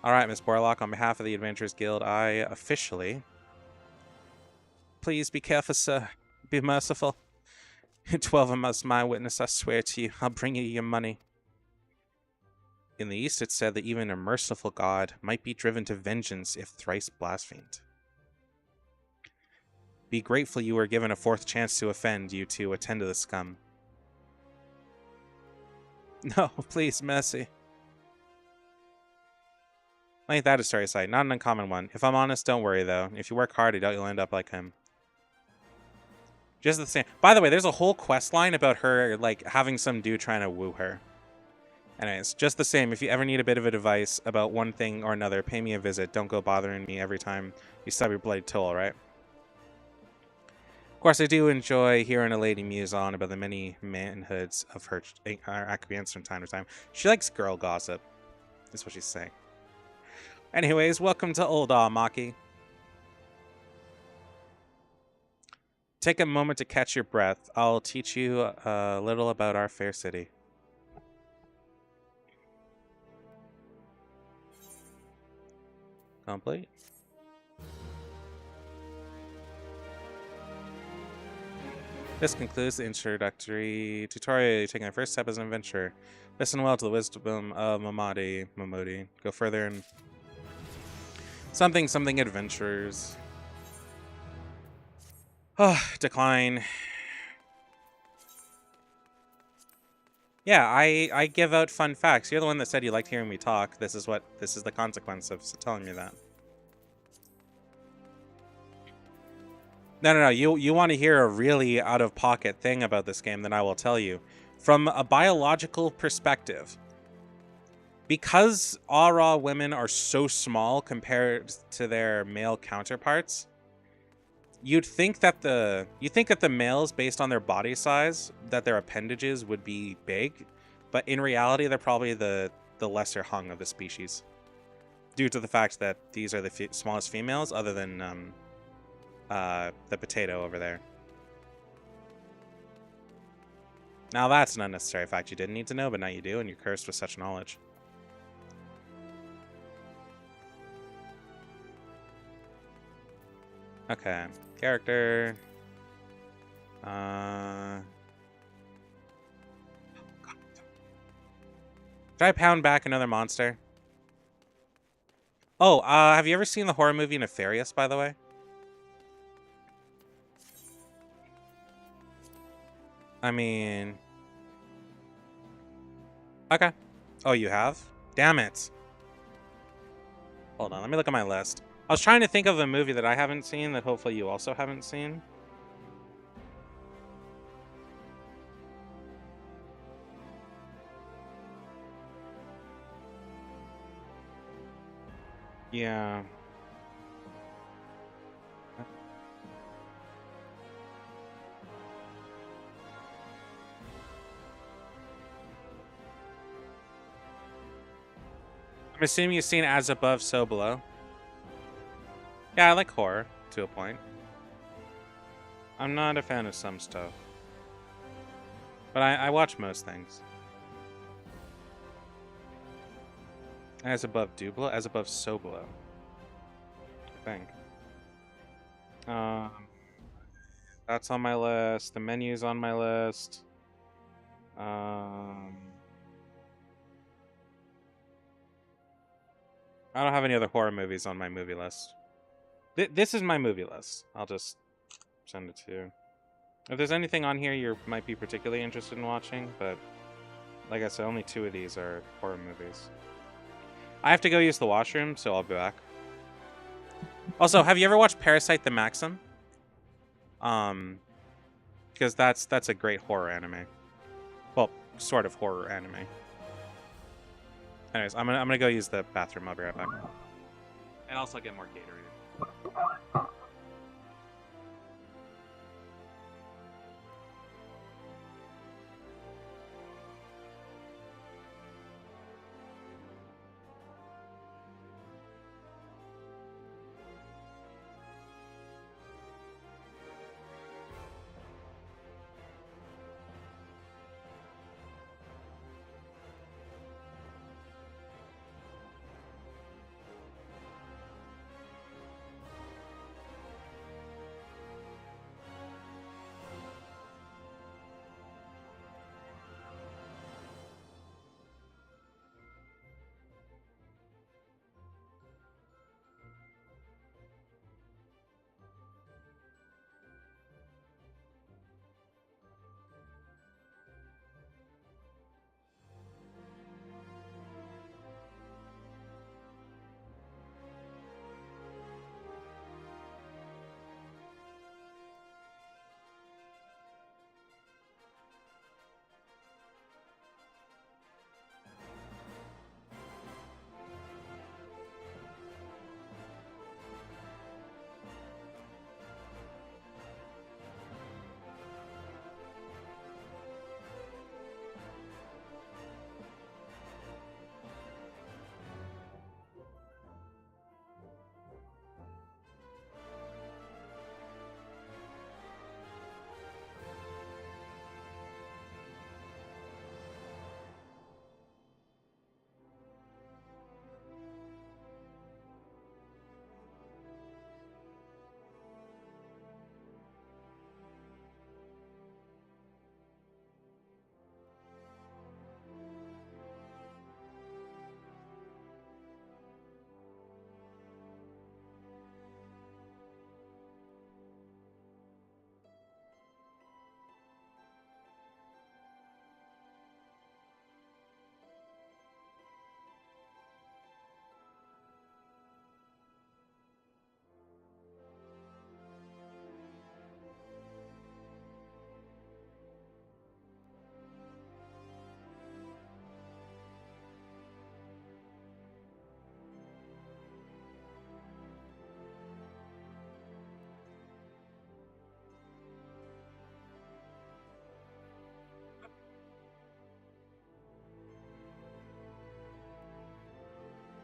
Alright, Miss Borlak, on behalf of the Adventurers Guild, I officially... Please be careful, sir. Be merciful. 12 of us my witness, I swear to you. I'll bring you your money. In the East, it said that even a merciful god might be driven to vengeance if thrice blasphemed. Be grateful you were given a fourth chance to offend, you to attend to the scum. No, please, mercy. Ain't that a story sight? Not an uncommon one. If I'm honest, don't worry, though. If you work hard, I doubt you'll end up like him. Just the same. By the way, there's a whole quest line about her, like, having some dude trying to woo her. Anyways, just the same. If you ever need a bit of advice about one thing or another, pay me a visit. Don't go bothering me every time you stub your bloody toe, right? Of course, I do enjoy hearing a lady muse on about the many manhoods of her acquaintance from time to time. She likes girl gossip. That's what she's saying. Anyways, welcome to Ul'dah, Maki. Take a moment to catch your breath. I'll teach you a little about our fair city. Complete. This concludes the introductory tutorial. You're taking the first step as an adventurer. Listen well to the wisdom of Momodi. Go further and something adventures. Oh, decline. Yeah, I give out fun facts. You're the one that said you liked hearing me talk. This is the consequence of telling me that. No. You want to hear a really out-of-pocket thing about this game, then I will tell you. From a biological perspective, because Aura women are so small compared to their male counterparts, you'd think that the males, based on their body size, that their appendages would be big, but in reality, they're probably the lesser hung of the species, due to the fact that these are the smallest females, other than the potato over there. Now that's an unnecessary fact you didn't need to know, but now you do, and you're cursed with such knowledge. Okay, character. Should I pound back another monster? Oh, have you ever seen the horror movie Nefarious, by the way? I mean... Okay. Oh, you have? Damn it. Hold on, let me look at my list. I was trying to think of a movie that I haven't seen that hopefully you also haven't seen. Yeah. I'm assuming you've seen As Above, So Below. Yeah, I like horror, to a point. I'm not a fan of some stuff. But I watch most things. As above Dublo, as above Soblo. I think. That's on my list. The menu's on my list. I don't have any other horror movies on my movie list. This is my movie list. I'll just send it to you. If there's anything on here you might be particularly interested in watching, but like I said, only 2 of these are horror movies. I have to go use the washroom, so I'll be back. Also, have you ever watched Parasite the Maxim? Because that's a great horror anime. Well, sort of horror anime. Anyways, I'm gonna go use the bathroom. I'll be right back. And also get more Gatorade.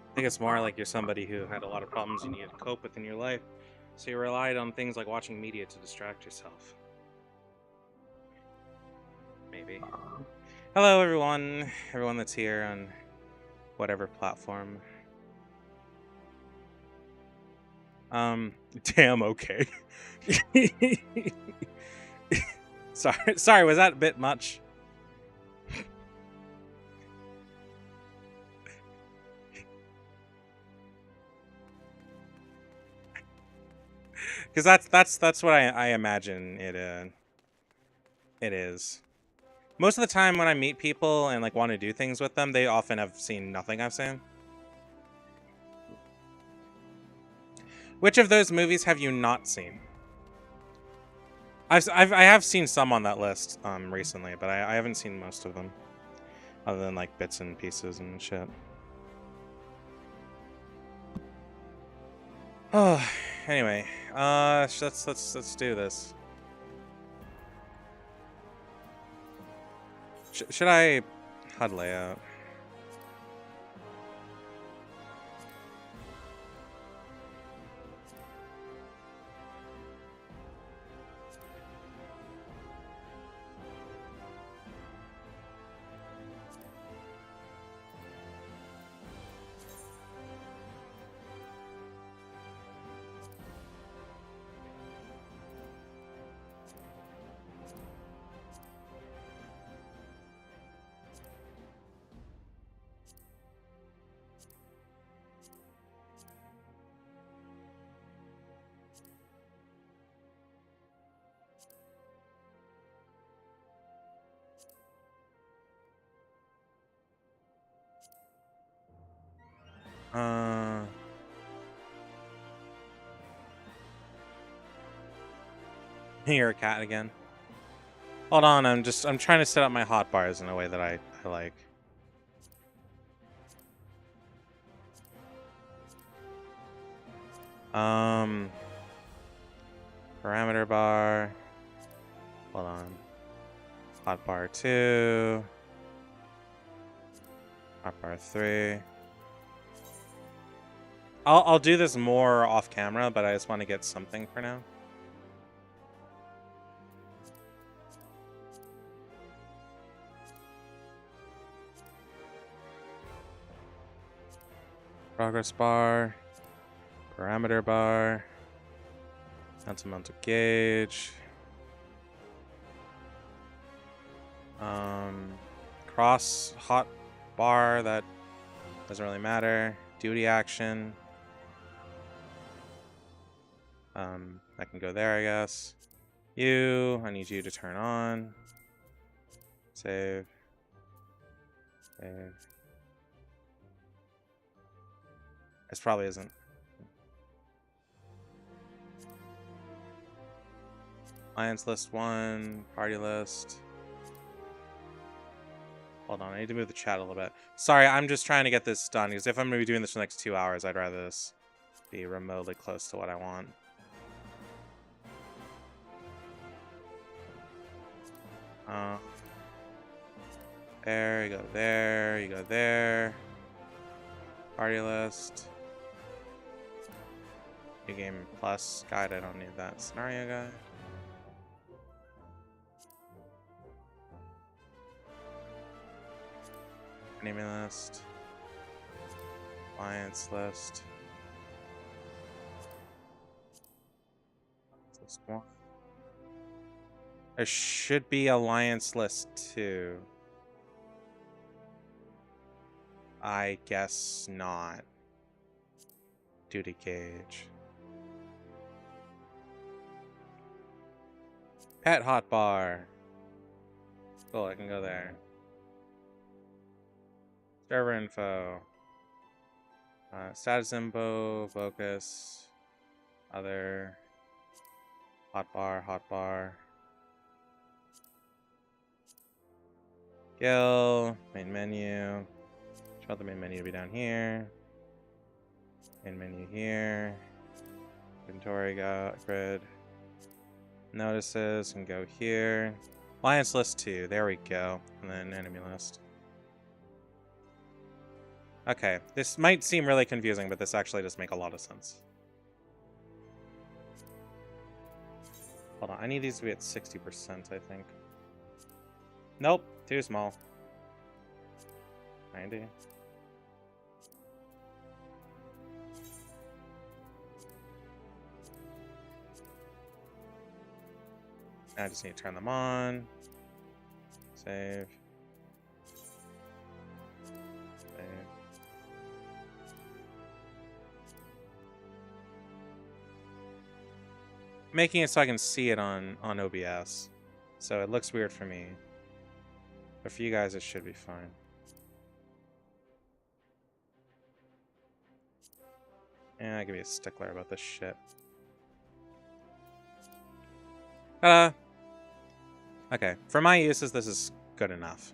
I think it's more like you're somebody who had a lot of problems you needed to cope with in your life, so you relied on things like watching media to distract yourself. Maybe. Hello, everyone. Everyone that's here on whatever platform. Damn, okay. Sorry, was that a bit much? Because that's what I imagine it is. Most of the time when I meet people and like want to do things with them, they often have seen nothing I've seen. Which of those movies have you not seen? I have seen some on that list recently, but I haven't seen most of them, other than like bits and pieces and shit. Oh, anyway, let's do this. Should I HUD layout? You're a cat again. Hold on, I'm trying to set up my hotbars in a way that I like. Parameter bar. Hold on. Hotbar 2. Hotbar 3. I'll do this more off camera, but I just want to get something for now. Progress bar. Parameter bar. Sentimental gauge. Cross hot bar, that doesn't really matter. Duty action. I can go there, I guess. I need you to turn on. Save. Save. This probably isn't. Alliance list 1, party list. Hold on, I need to move the chat a little bit. Sorry, I'm just trying to get this done, because if I'm going to be doing this for the next 2 hours, I'd rather this be remotely close to what I want. There, you go there, you go there. Party list. New game plus guide, I don't need that. Scenario guide. Enemy list. Alliance list. List 1. There should be Alliance list 2. I guess not. Duty gauge. Pet hotbar. Cool, I can go there. Server info. Status info, focus. Other. Hotbar. Guild. Main menu. Show the main menu to be down here. Main menu here. Inventory grid. Notices can go here. Alliance list 2. There we go. And then enemy list. Okay, this might seem really confusing, but this actually does make a lot of sense. Hold on, I need these to be at 60%, I think. Nope, too small. 90. I just need to turn them on. Save. Making it so I can see it on OBS. So it looks weird for me. But for you guys, it should be fine. Yeah, I can be a stickler about this shit. Okay, for my uses, this is good enough.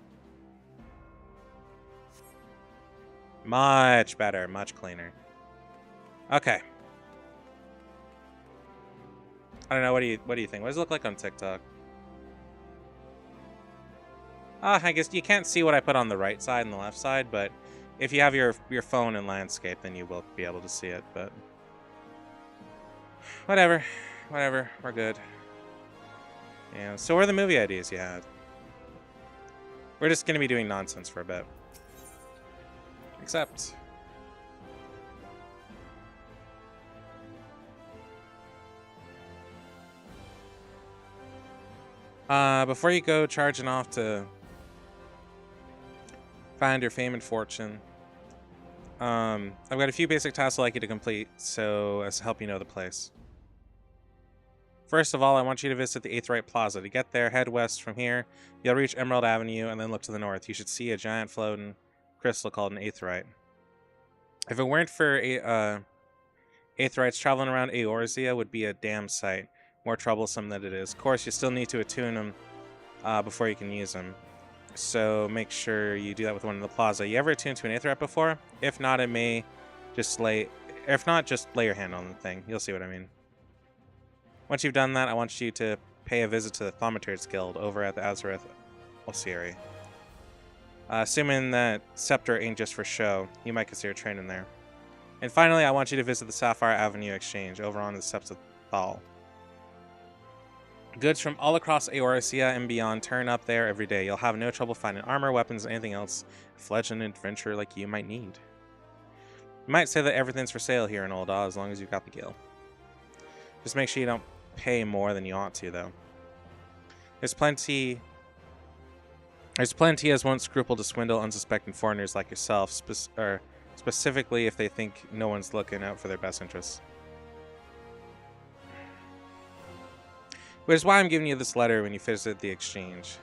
Much better, much cleaner. Okay. I don't know, what do you think? What does it look like on TikTok? I guess you can't see what I put on the right side and the left side, but if you have your phone in landscape, then you will be able to see it, but whatever, we're good. Yeah, so what are the movie ideas you had? We're just gonna be doing nonsense for a bit. Except before you go charging off to find your fame and fortune, I've got a few basic tasks I'd like you to complete, so as to help you know the place. First of all, I want you to visit the Aetheryte Plaza. To get there, head west from here. You'll reach Emerald Avenue and then look to the north. You should see a giant floating crystal called an Aetheryte. If it weren't for Aetherites, traveling around Eorzea would be a damn sight more troublesome than it is. Of course, you still need to attune them before you can use them. So make sure you do that with one in the plaza. You ever attuned to an Aetherite before? If not, it may just lay... If not, just lay your hand on the thing. You'll see what I mean. Once you've done that, I want you to pay a visit to the Thaumaturge Guild over at the Azareth Osiri. Assuming that Scepter ain't just for show, you might consider training there. And finally, I want you to visit the Sapphire Avenue Exchange over on the Steps of Thal. Goods from all across Eorzea and beyond turn up there every day. You'll have no trouble finding armor, weapons, and anything else a fledgling adventurer like you might need. You might say that everything's for sale here in Ul'dah as long as you've got the gil. Just make sure you don't pay more than you ought to, though. There's plenty as won't scruple to swindle unsuspecting foreigners like yourself, specifically if they think no one's looking out for their best interests. Which is why I'm giving you this letter when you visit the exchange.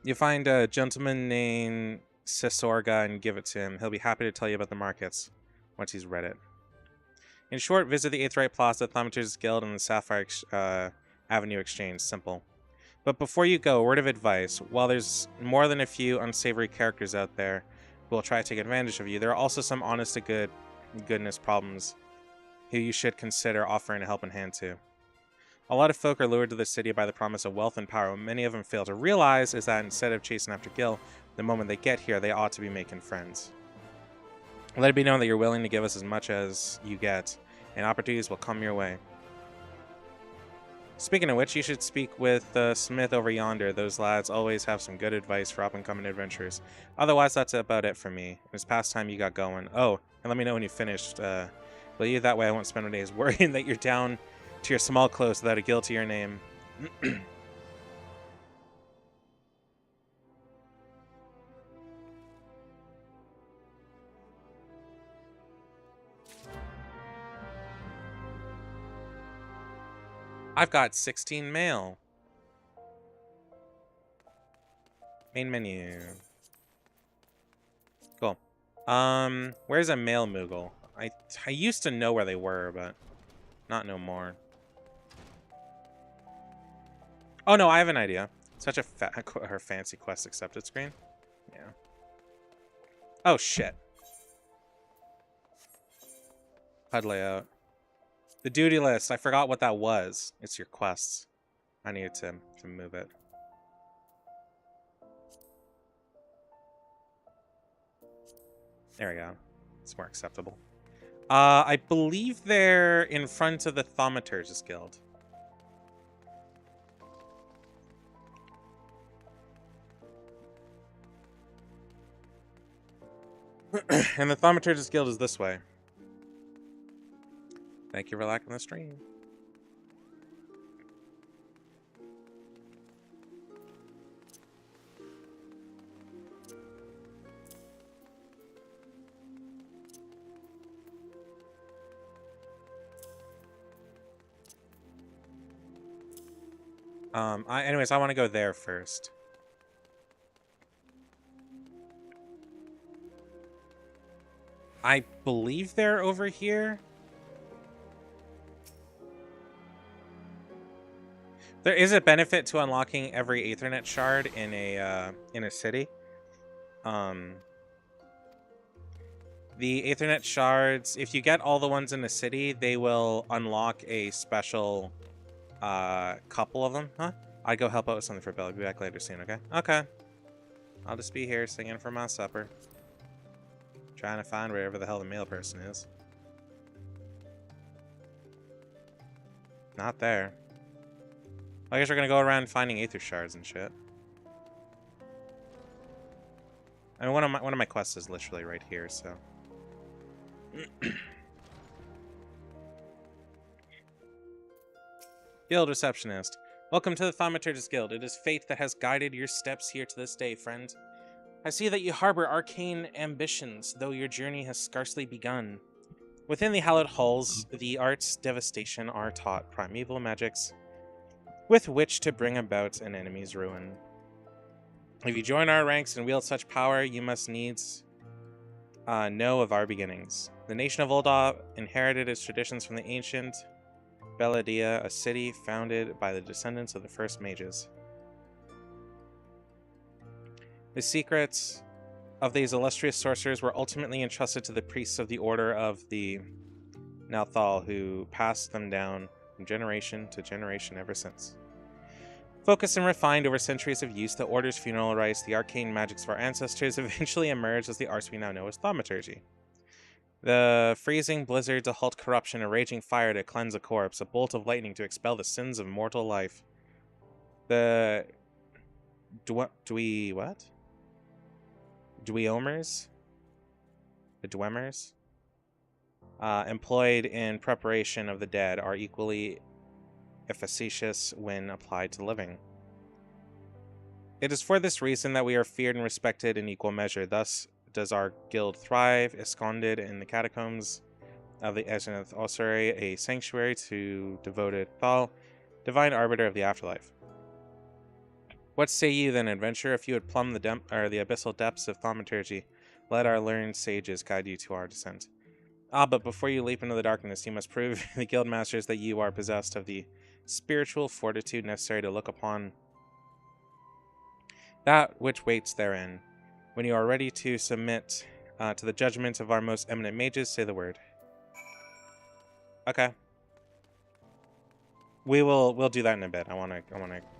You find a gentleman named Sesorga and give it to him. He'll be happy to tell you about the markets once he's read it. In short, visit the Aetherite Plaza, Thaumaturge's Guild, and the Sapphire Avenue Exchange. Simple. But before you go, a word of advice. While there's more than a few unsavory characters out there who will try to take advantage of you, there are also some honest-to-goodness problems who you should consider offering a helping hand to. A lot of folk are lured to the city by the promise of wealth and power. What many of them fail to realize is that instead of chasing after gil, the moment they get here, they ought to be making friends. Let it be known that you're willing to give us as much as you get, and opportunities will come your way. Speaking of which, you should speak with the smith over yonder. Those lads always have some good advice for up-and-coming adventurers. Otherwise, that's about it for me. It's past time you got going. Oh, and let me know when you finished. Will you? That way I won't spend my days worrying that you're down to your small clothes without a gil to your name. I've got 16 mail. Main menu. Cool. Where's a mail Moogle? I used to know where they were, but not no more. Oh no, I have an idea. Such a her fancy quest accepted screen. Yeah. Oh shit. HUD layout. The duty list. I forgot what that was. It's your quests. I needed to move it. There we go. It's more acceptable. I believe they're in front of the Thaumaturge's Guild. And the Thaumaturge's Guild is this way. Thank you for liking the stream. Anyways, I want to go there first. I believe they're over here. There is a benefit to unlocking every Aethernet shard in a city. The Aethernet shards, if you get all the ones in the city, they will unlock a special couple of them. Huh? I'd go help out with something for Bill. I'll be back later soon, okay? Okay. I'll just be here singing for my supper. Trying to find wherever the hell the male person is. Not there. I guess we're gonna go around finding Aether shards and shit. I mean, one of my quests is literally right here, so. Guild receptionist. Welcome to the Thaumaturge's Guild. It is fate that has guided your steps here to this day, friend. I see that you harbor arcane ambitions, though your journey has scarcely begun. Within the hallowed halls, the arts devastation are taught primeval magics with which to bring about an enemy's ruin. If you join our ranks and wield such power, you must needs know of our beginnings. The nation of Ul'dah inherited its traditions from the ancient Beladia, a city founded by the descendants of the first mages. The secrets of these illustrious sorcerers were ultimately entrusted to the priests of the Order of the Nalthal, who passed them down from generation to generation ever since. Focused and refined over centuries of use, the Order's funeral rites, the arcane magics of our ancestors, eventually emerged as the arts we now know as thaumaturgy. The freezing blizzard to halt corruption, a raging fire to cleanse a corpse, a bolt of lightning to expel the sins of mortal life. The Dweomers? The Dweomers? Employed in preparation of the dead are equally efficacious when applied to the living. It is for this reason that we are feared and respected in equal measure. Thus does our guild thrive, esconded in the catacombs of the Ezenith Ossuary, a sanctuary to devoted Thal, divine arbiter of the afterlife. What say you then, adventurer, if you would plumb the abyssal depths of thaumaturgy? Let our learned sages guide you to our descent. But before you leap into the darkness, you must prove the guild masters that you are possessed of the spiritual fortitude necessary to look upon that which waits therein. When you are ready to submit to the judgment of our most eminent mages, say the word. Okay. We'll do that in a bit. I wanna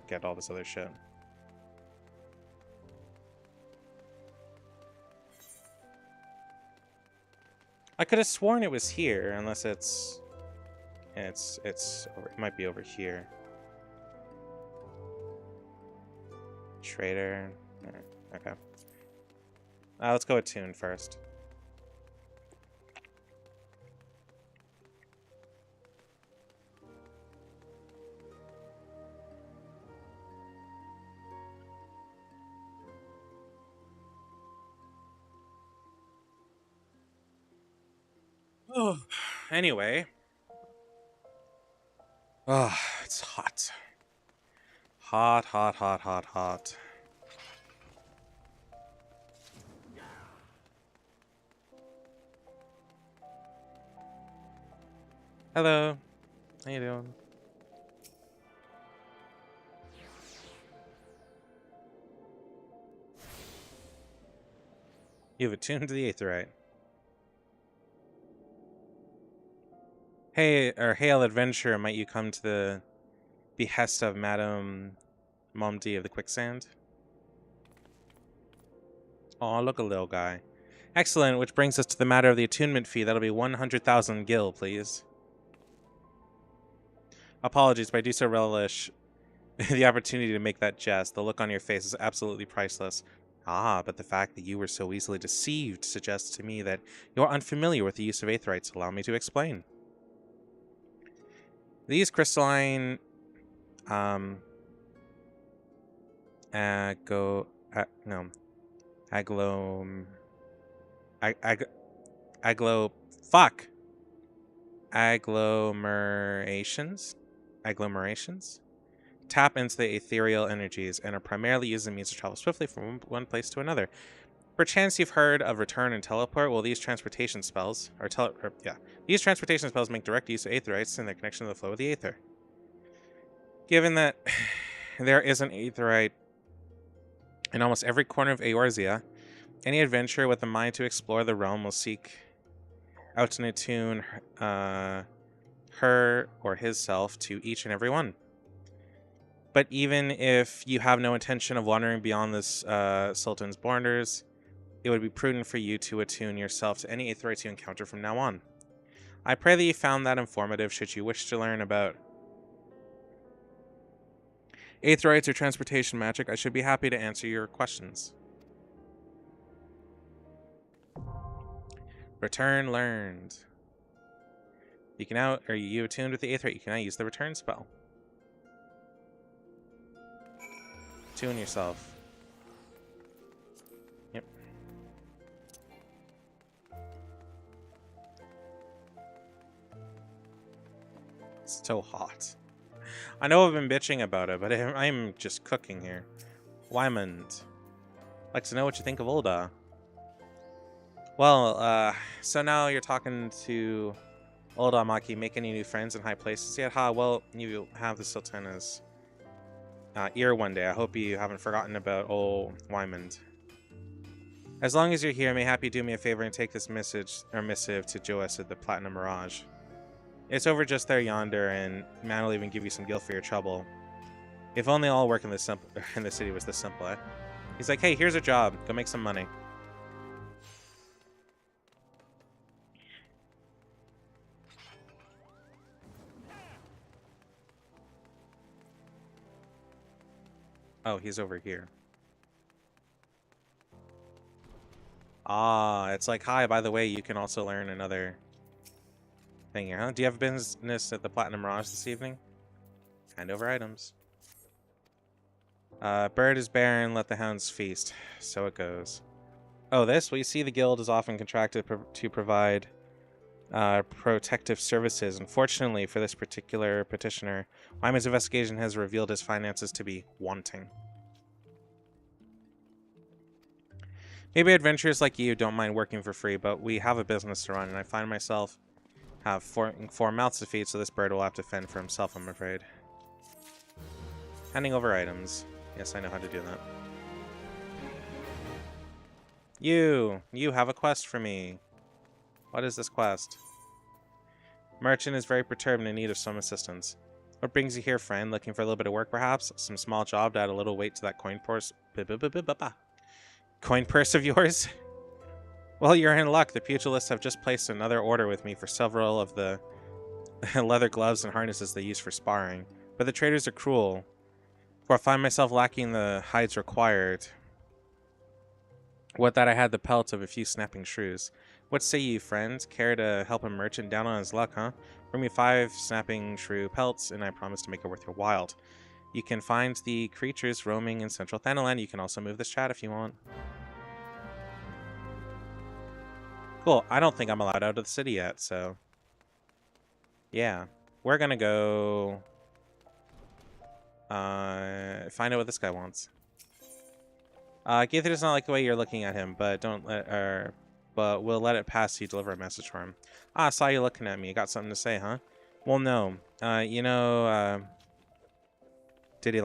get all this other shit. I could have sworn it was here, unless it's over, it might be over here. Trader. Okay. Let's go with Tune first. Oh, anyway. Oh, it's hot. Hot, hot, hot, hot, hot. Hello. How you doing? You've attuned to the Aetherite. Hey, or hail adventurer, might you come to the behest of Madame Momdi of the Quicksand? Oh, look, a little guy. Excellent, which brings us to the matter of the attunement fee. That'll be 100,000 gil, please. Apologies, but I do so relish the opportunity to make that jest. The look on your face is absolutely priceless. But the fact that you were so easily deceived suggests to me that you're unfamiliar with the use of aetherites. Allow me to explain. These crystalline agglomerations tap into the ethereal energies and are primarily used as a means to travel swiftly from one place to another. Perchance you've heard of return and teleport. Well, these transportation spells these transportation spells make direct use of aetherites in their connection to the flow of the aether. Given that there is an aetherite in almost every corner of Eorzea, any adventurer with a mind to explore the realm will seek out to attune her or his self to each and every one. But even if you have no intention of wandering beyond this Sultan's borders, it would be prudent for you to attune yourself to any aetherites you encounter from now on. I pray that you found that informative. Should you wish to learn about aetherites or transportation magic, I should be happy to answer your questions. Return learned. You attuned with the aetherite, you can now use the return spell. Tune yourself. Yep. It's so hot. I know I've been bitching about it, but I'm just cooking here. Wymond. Like to know what you think of Ul'dah. Well, so now you're talking to old Amaki, making any new friends in high places yet? Ha, well, you have the Sultana's ear one day. I hope you haven't forgotten about old Wymond. As long as you're here, may happy do me a favor and take this message or missive to Joas at the Platinum Mirage. It's over just there yonder, and man will even give you some gil for your trouble. If only all work in the city was this simple, eh? He's like, hey, here's a job. Go make some money. Oh, he's over here. Ah, it's like, hi, by the way, you can also learn another thing here, huh? Do you have business at the Platinum Mirage this evening? Hand over items. Bird is barren, let the hounds feast. So it goes. Oh, this? Well, you see, the guild is often contracted to provide protective services. Unfortunately, for this particular petitioner, Wyman's investigation has revealed his finances to be wanting. Maybe adventurers like you don't mind working for free, but we have a business to run, and I find myself have four mouths to feed, so this bird will have to fend for himself, I'm afraid. Handing over items. Yes, I know how to do that. You have a quest for me. What is this quest? Merchant is very perturbed and in need of some assistance. What brings you here, friend? Looking for a little bit of work, perhaps? Some small job to add a little weight to that coin purse. Coin purse of yours? Well, you're in luck. The pugilists have just placed another order with me for several of the leather gloves and harnesses they use for sparring. But the traders are cruel, for I find myself lacking the hides required. What that I had the pelt of a few snapping shrews. What say you, friend? Care to help a merchant down on his luck, huh? Bring me 5 snapping shrew pelts, and I promise to make it worth your while. You can find the creatures roaming in Central Thanaland. You can also move this chat if you want. Cool. I don't think I'm allowed out of the city yet, so... yeah. We're gonna go... find out what this guy wants. Gaither does not like the way you're looking at him, but but we'll let it pass so you deliver a message for him. Ah, I saw you looking at me. You got something to say, huh? Well, no. You know, Diddy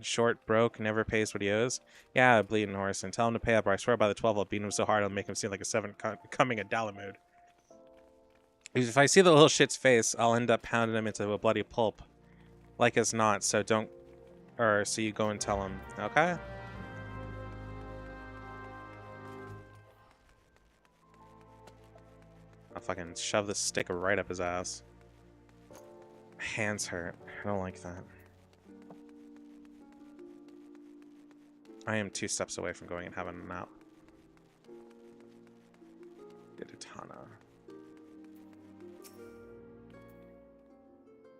short, broke, never pays what he owes. Yeah, bleeding horse, and tell him to pay up, or I swear by the 12 I'll beat him so hard I'll make him seem like a 7 coming a Dalamud. If I see the little shit's face, I'll end up pounding him into a bloody pulp. Like as not, so don't... or so you go and tell him, okay? I'll fucking shove this stick right up his ass. Hands hurt. I don't like that. I am 2 steps away from going and having a nap. Giditana.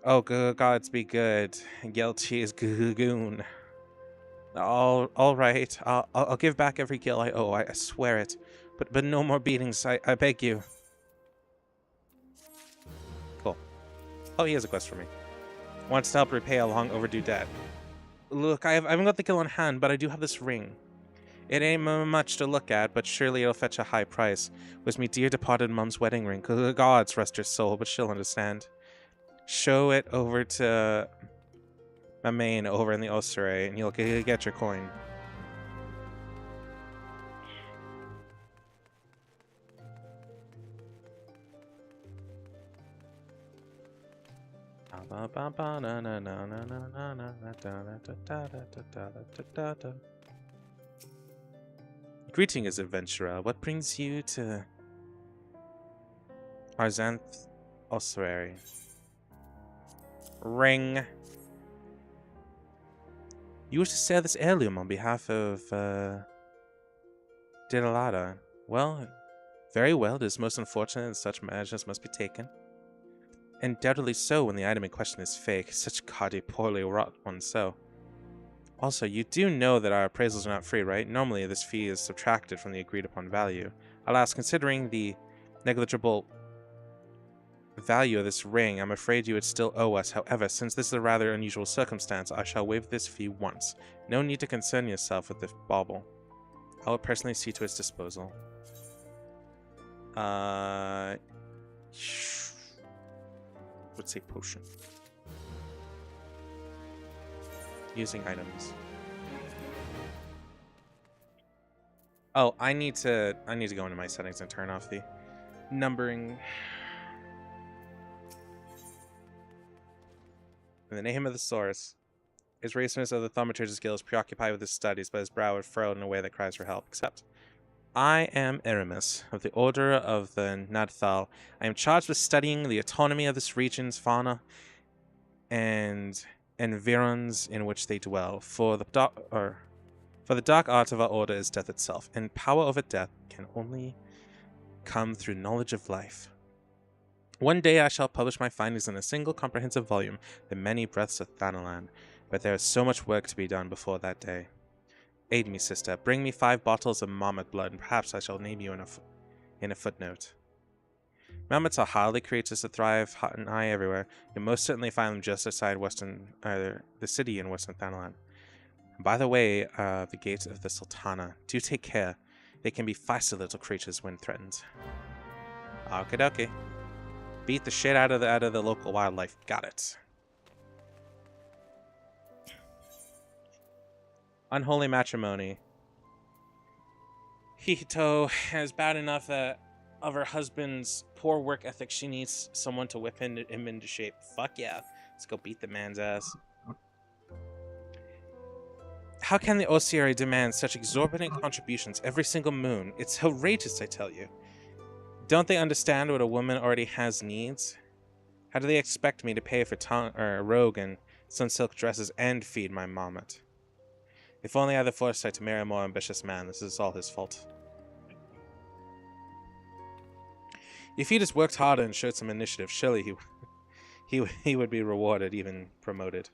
Oh, gods be good. Guilty is goon. All right. I'll give back every gil I owe. I swear it. But no more beatings. I beg you. Cool. Oh, he has a quest for me. Wants to help repay a long overdue debt. Look, I haven't got the gil on hand, but I do have this ring. It ain't much to look at, but surely it'll fetch a high price. Was me dear departed mum's wedding ring. Gods rest her soul, but she'll understand. Show it over to my main over in the ossuary, and you'll get your coin. Greetings, adventurer. What brings you to Arzanth Ossuary? Ring. You wish to sell this heirloom on behalf of Diddlada. Well, very well. It is most unfortunate that such measures must be taken. Undoubtedly so when the item in question is fake. Such gaudy, poorly wrought one so. Also, you do know that our appraisals are not free, right? Normally, this fee is subtracted from the agreed-upon value. Alas, considering the negligible value of this ring, I'm afraid you would still owe us. However, since this is a rather unusual circumstance, I shall waive this fee once. No need to concern yourself with the bauble. I will personally see to its disposal. Let's say potion. Using items. Oh, I need to go into my settings and turn off the numbering. In the name of the source. His raceness of the thaumaturge's guild is preoccupied with his studies, but his brow is furrowed in a way that cries for help. Except, I am Aramis, of the Order of the Nadthal. I am charged with studying the autonomy of this region's fauna and environs in which they dwell. For the dark art of our order is death itself, and power over death can only come through knowledge of life. One day I shall publish my findings in a single comprehensive volume, The Many Breaths of Thanalan, but there is so much work to be done before that day. Aid me, sister. Bring me 5 bottles of marmot blood, and perhaps I shall name you in a footnote. Marmots are hardly creatures that thrive hot and high everywhere. You'll most certainly find them just outside the city in western Thanalan. By the way, the gates of the Sultana. Do take care. They can be feisty little creatures when threatened. Okie dokie. Beat the shit out of the local wildlife. Got it. Unholy matrimony. Hito has bad enough of her husband's poor work ethic. She needs someone to whip him into shape. Fuck yeah. Let's go beat the man's ass. How can the Osieri demand such exorbitant contributions every single moon? It's outrageous, I tell you. Don't they understand what a woman already has needs? How do they expect me to pay for rogue and sun-silk dresses and feed my marmot? If only I had the foresight to marry a more ambitious man. This is all his fault. If he just worked harder and showed some initiative, surely he would be rewarded, even promoted.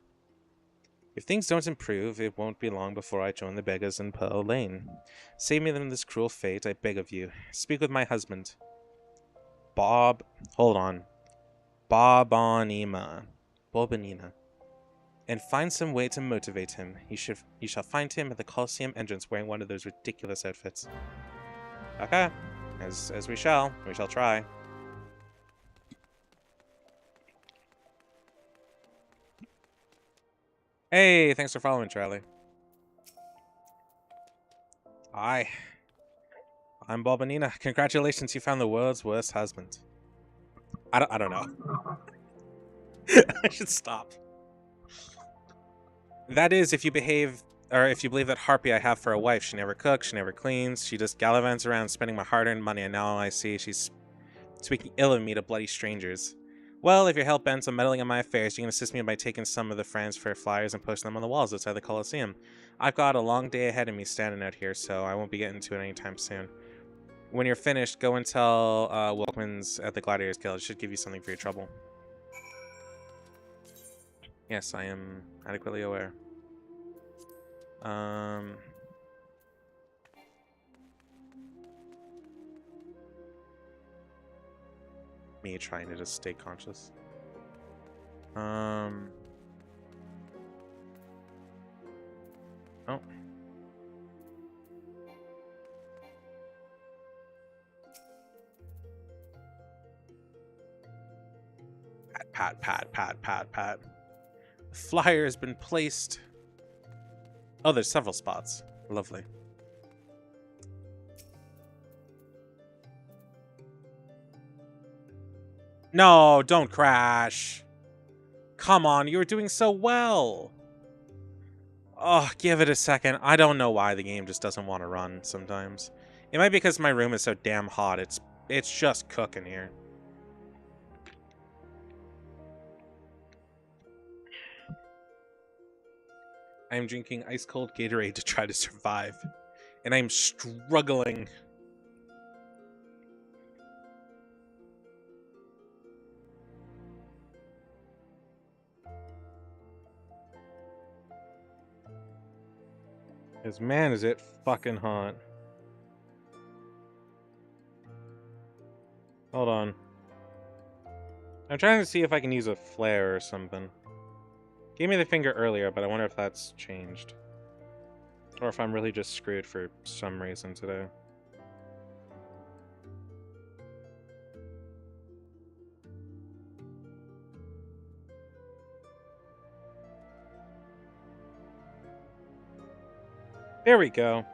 If things don't improve, it won't be long before I join the beggars in Pearl Lane. Save me from this cruel fate, I beg of you. Speak with my husband. Bobanima. And find some way to motivate him. You shall find him at the Colosseum entrance wearing one of those ridiculous outfits. Okay. As we shall try. Hey, thanks for following, Charlie. I'm Bobanina. Congratulations, you found the world's worst husband. I don't know. I should stop. That is, if you believe that harpy I have for a wife. She never cooks, she never cleans, she just gallivants around spending my hard-earned money, and now I see she's speaking ill of me to bloody strangers. Well, if you're hell-bent on meddling in my affairs, you can assist me by taking some of the friends for flyers and posting them on the walls outside the Colosseum. I've got a long day ahead of me standing out here, so I won't be getting to it anytime soon. When you're finished, go and tell Wilkmans at the Gladiators Guild. It should give you something for your trouble. Yes, I am adequately aware. Me trying to just stay conscious. Oh. Pat. The flyer has been placed. Oh, there's several spots. Lovely. No, don't crash. Come on, you were doing so well. Oh, give it a second. I don't know why the game just doesn't want to run sometimes. It might be because my room is so damn hot. It's just cooking here. I am drinking ice-cold Gatorade to try to survive. And I'm struggling. Because, man, is it fucking hot. Hold on. I'm trying to see if I can use a flare or something. Gave me the finger earlier, but I wonder if that's changed. Or if I'm really just screwed for some reason today. There we go.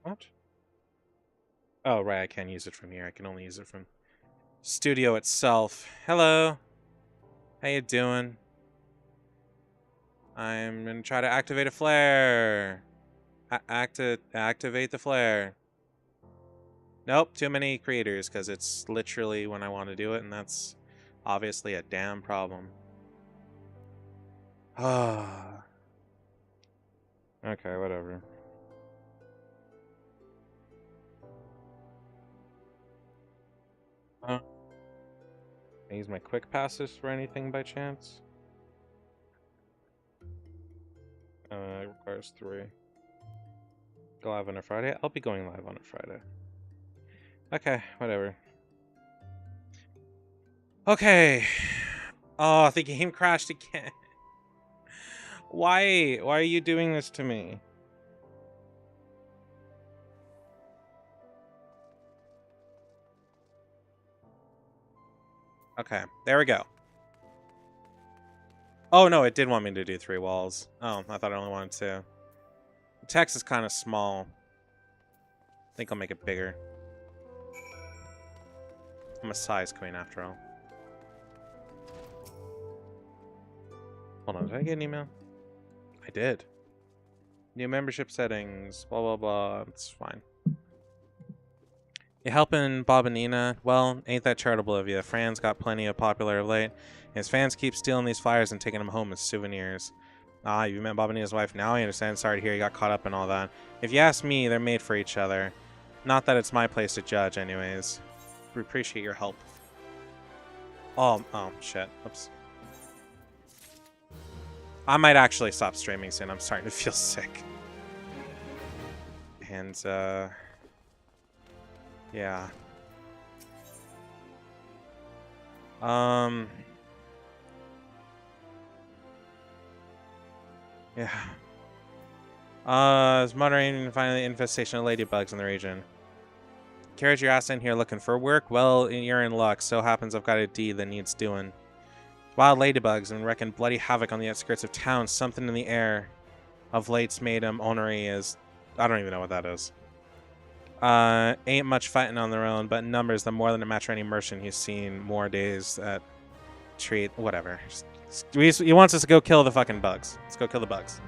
What? Oh, right, I can't use it from here. I can only use it from studio itself. Hello. How you doing? I'm gonna try to activate a flare. Activate the flare. Nope, too many creators, because it's literally when I want to do it, and that's obviously a damn problem. Ah. Okay, whatever. Can I use my quick passes for anything by chance? It requires 3. Go live on a Friday? I'll be going live on a Friday. Okay, whatever. Okay. Oh, the game crashed again. Why? Why are you doing this to me? Okay, there we go. Oh, no, it did want me to do 3 walls. Oh, I thought I only wanted 2. The text is kind of small. I think I'll make it bigger. I'm a size queen after all. Hold on, did I get an email? I did. New membership settings, blah, blah, blah. It's fine. You helping Bob and Nina? Well, ain't that charitable of you. Fran's got plenty of popular of late. His fans keep stealing these flyers and taking them home as souvenirs. Ah, you met Bob and Nina's wife. Now I understand. Sorry to hear you got caught up in all that. If you ask me, they're made for each other. Not that it's my place to judge, anyways. We appreciate your help. Oh, shit. Oops. I might actually stop streaming soon. I'm starting to feel sick. And, yeah. Yeah. Is monitoring finally the infestation of ladybugs in the region. Carriage your ass in here looking for work? Well, you're in luck. So happens I've got a deed that needs doing. Wild ladybugs and wrecking bloody havoc on the outskirts of town. Something in the air of late's made him ornery is... I don't even know what that is. Ain't much fighting on their own, but in numbers, they're more than a match for any merchant he's seen more days at treat. Whatever. He wants us to go kill the fucking bugs. Let's go kill the bugs.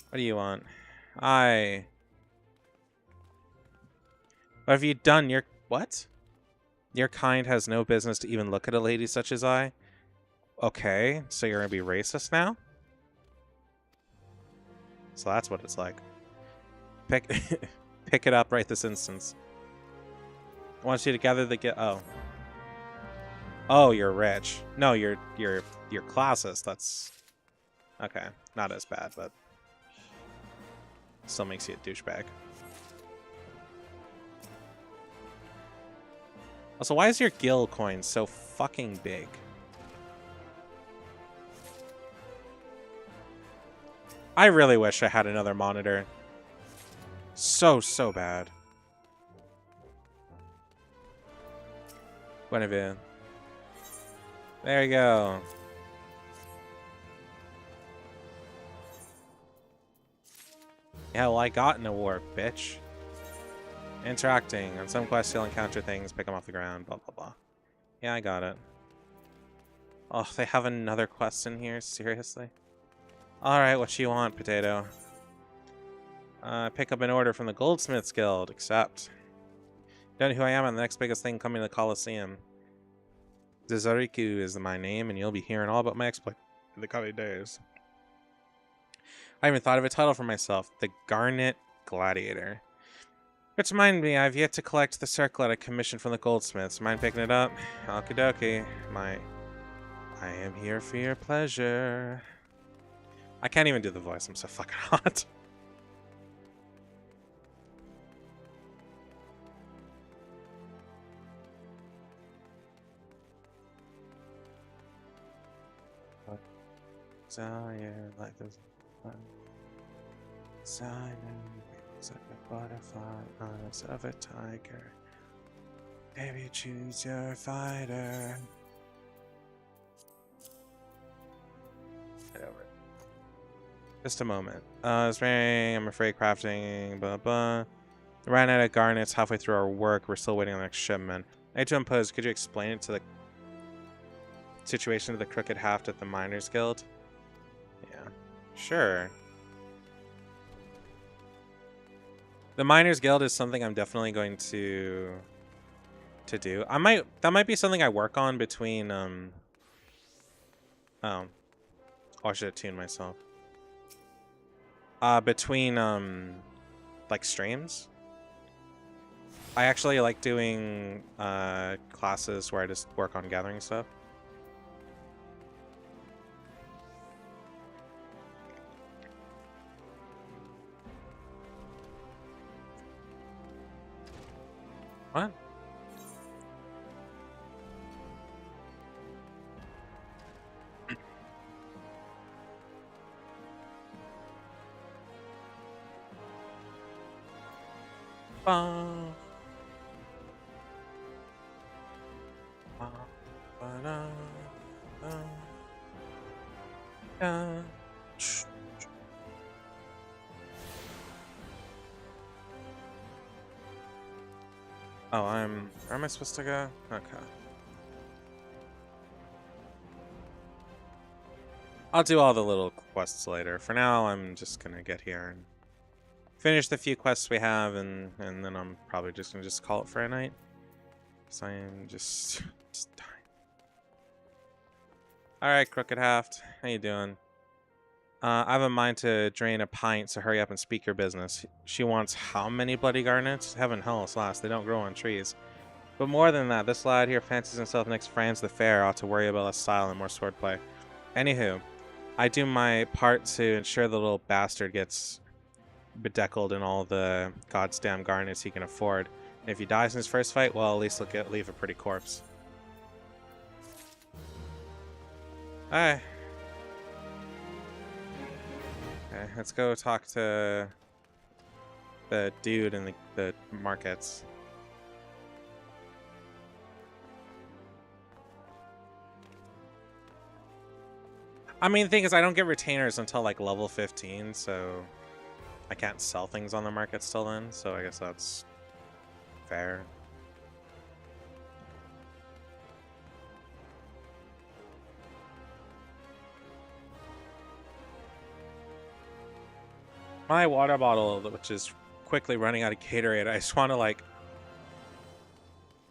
What do you want? What have you done? What? Your kind has no business to even look at a lady such as I. Okay, so you're gonna be racist now? So that's what it's like. Pick it up right this instance. I want you to gather the Oh, you're rich. No, you're classist. That's okay. Not as bad, but still makes you a douchebag. Also, why is your gil coin so fucking big? I really wish I had another monitor. So bad. Guinevere. There you go. Yeah, well, I got an award, bitch. Interacting. On some quests, you'll encounter things, pick them off the ground, blah, blah, blah. Yeah, I got it. Oh, they have another quest in here? Seriously? Alright, what you want, potato? Pick up an order from the Goldsmiths Guild. Accept. Don't know who I am. I'm the next biggest thing coming to the Colosseum. Zazariku is my name, and you'll be hearing all about my exploit in the coming days. I even thought of a title for myself. The Garnet Gladiator. Which reminds me, I've yet to collect the circlet I commissioned from the goldsmiths. Mind picking it up? Okie dokie. I am here for your pleasure. I can't even do the voice. I'm so fucking hot. Desire like this. Desire like a butterfly, eyes of a tiger. Maybe choose your fighter. Get over it. Just a moment. It's raining. I'm afraid crafting. Blah blah. Ran out of garnets halfway through our work. We're still waiting on the next shipment. I hate to impose. Could you explain it to the situation of the crooked haft at the Miners Guild? Yeah, sure. The Miners Guild is something I'm definitely going to do. That might be something I work on between oh, I should have tuned myself. Between like streams. I actually like doing classes where I just work on gathering stuff. What? Oh, where am I supposed to go? Okay. I'll do all the little quests later. For now, I'm just gonna get here and finish the few quests we have, and then I'm probably just gonna call it for a night. Cause I am just dying. All right, Crooked Haft, how you doing? I have a mind to drain a pint, so hurry up and speak your business. She wants how many bloody garnets? Heaven hells last, they don't grow on trees. But more than that, this lad here fancies himself next Franz the Fair, ought to worry about less style and more swordplay. Anywho, I do my part to ensure the little bastard gets bedeckled in all the goddamn garnets he can afford. And if he dies in his first fight, well, at least he'll leave a pretty corpse. Alright. Okay, let's go talk to the dude in the markets. I mean, the thing is, I don't get retainers until like level 15, so I can't sell things on the markets till then, so I guess that's fair. My water bottle, which is quickly running out of Gatorade, I just want to like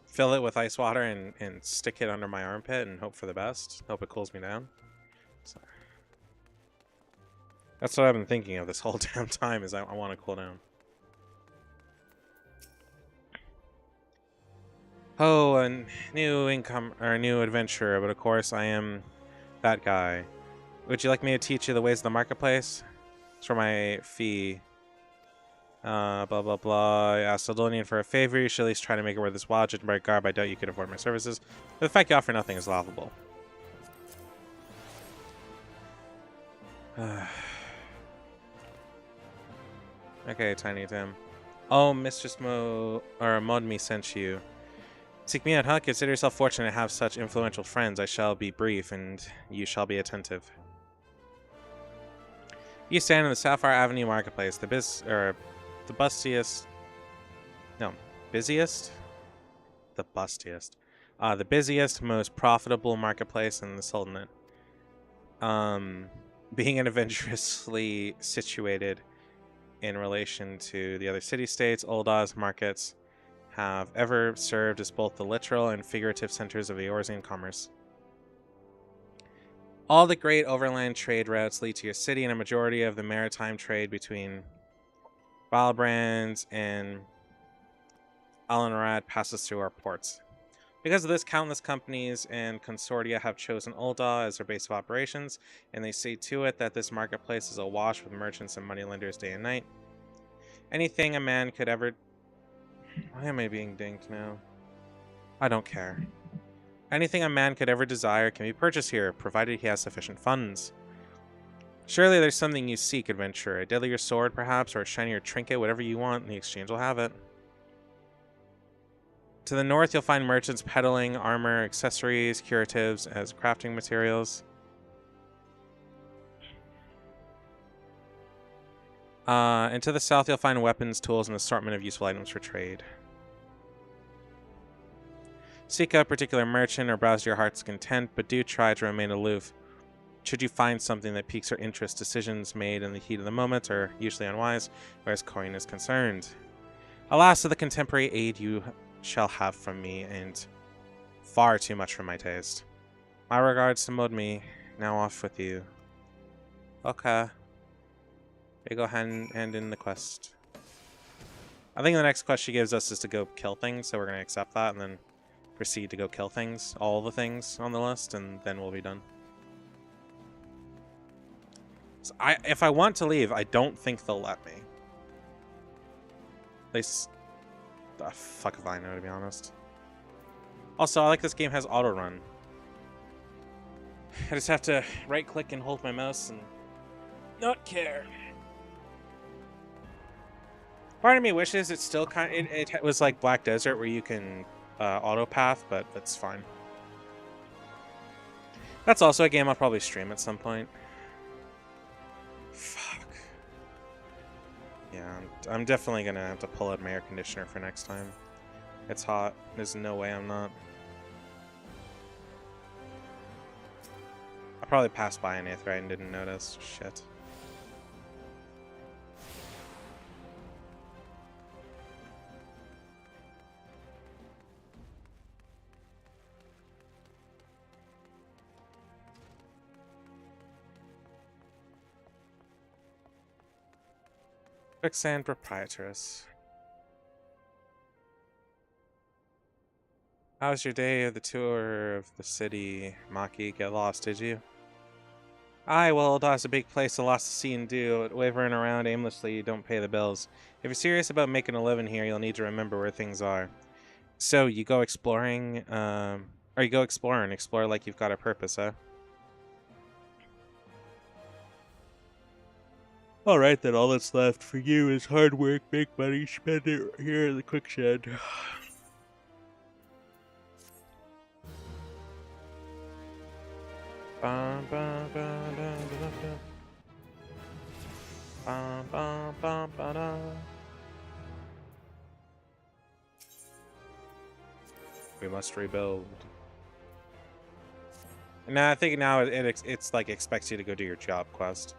fill it with ice water and stick it under my armpit and hope for the best. Hope it cools me down. So that's what I've been thinking of this whole damn time, is I want to cool down. Oh, a new new adventurer, but of course I am that guy. Would you like me to teach you the ways of the marketplace? It's for my fee. Blah blah blah. I asked Sildonian for a favor. You should at least try to make it worth his while. Judging by garb, I doubt you could afford my services. But the fact you offer nothing is laughable. Okay, Tiny Tim. Oh, Mistress Modmi sent you. Seek me out, huh? Consider yourself fortunate to have such influential friends. I shall be brief, and you shall be attentive. You stand in the Sapphire Avenue Marketplace, the busiest, the bustiest, most profitable marketplace in the Sultanate. Being adventurously situated in relation to the other city-states, Oldaz markets have ever served as both the literal and figurative centers of Eorzean commerce. All the great overland trade routes lead to your city, and a majority of the maritime trade between Valbrand and Alanrad passes through our ports. Because of this, countless companies and consortia have chosen Ul'dah as their base of operations, and they see to it that this marketplace is awash with merchants and moneylenders day and night. Anything a man could ever... Why am I being dinked now? I don't care. Anything a man could ever desire can be purchased here, provided he has sufficient funds. Surely there's something you seek, adventurer. A deadlier sword, perhaps, or a shinier trinket, whatever you want, and the exchange will have it. To the north, you'll find merchants peddling armor, accessories, curatives as crafting materials. And to the south, you'll find weapons, tools, and assortment of useful items for trade. Seek out a particular merchant or browse to your heart's content, but do try to remain aloof. Should you find something that piques your interest, decisions made in the heat of the moment are usually unwise, whereas coin is concerned. Alas, of the contemporary aid you shall have from me, and far too much for my taste. My regards to Modmi, now off with you. Okay. Here you go, hand in the quest. I think the next quest she gives us is to go kill things, so we're going to accept that and then proceed to go kill things, all the things on the list, and then we'll be done. So if I want to leave, I don't think they'll let me. At least, the fuck if I know, to be honest. Also, I like this game has auto run. I just have to right click and hold my mouse and not care. Part of me wishes it still it was like Black Desert where you can auto path, but that's fine. That's also a game I'll probably stream at some point. Fuck. Yeah, I'm definitely gonna have to pull out my air conditioner for next time. It's hot. There's no way I'm not. I probably passed by an Aetheryte and didn't notice. Shit. Quicksand Proprietress. How was your day of the tour of the city, Maki? Get lost, did you? Aye, well, Aldah's a big place, a lot to see and do. Wavering around aimlessly, you don't pay the bills. If you're serious about making a living here, you'll need to remember where things are. So, you go exploring, or you go explore and explore like you've got a purpose, huh? Alright, then all that's left for you is hard work, make money, spend it here in the quicksand. We must rebuild. Now I think now it's like expects you to go do your job quest.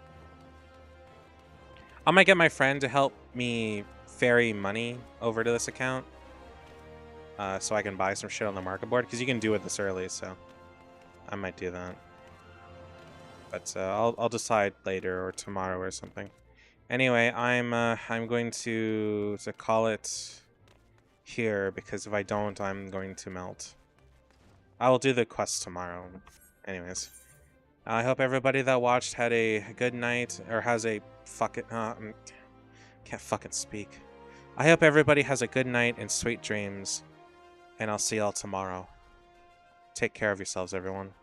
I might get my friend to help me ferry money over to this account, so I can buy some shit on the market board, because you can do it this early, so I might do that. But I'll decide later or tomorrow or something. Anyway, I'm going to call it here, because if I don't, I'm going to melt. I will do the quest tomorrow. Anyways, I hope everybody that watched had a good night, or has a fucking can't fucking speak. I hope everybody has a good night and sweet dreams, and I'll see y'all tomorrow. Take care of yourselves, everyone.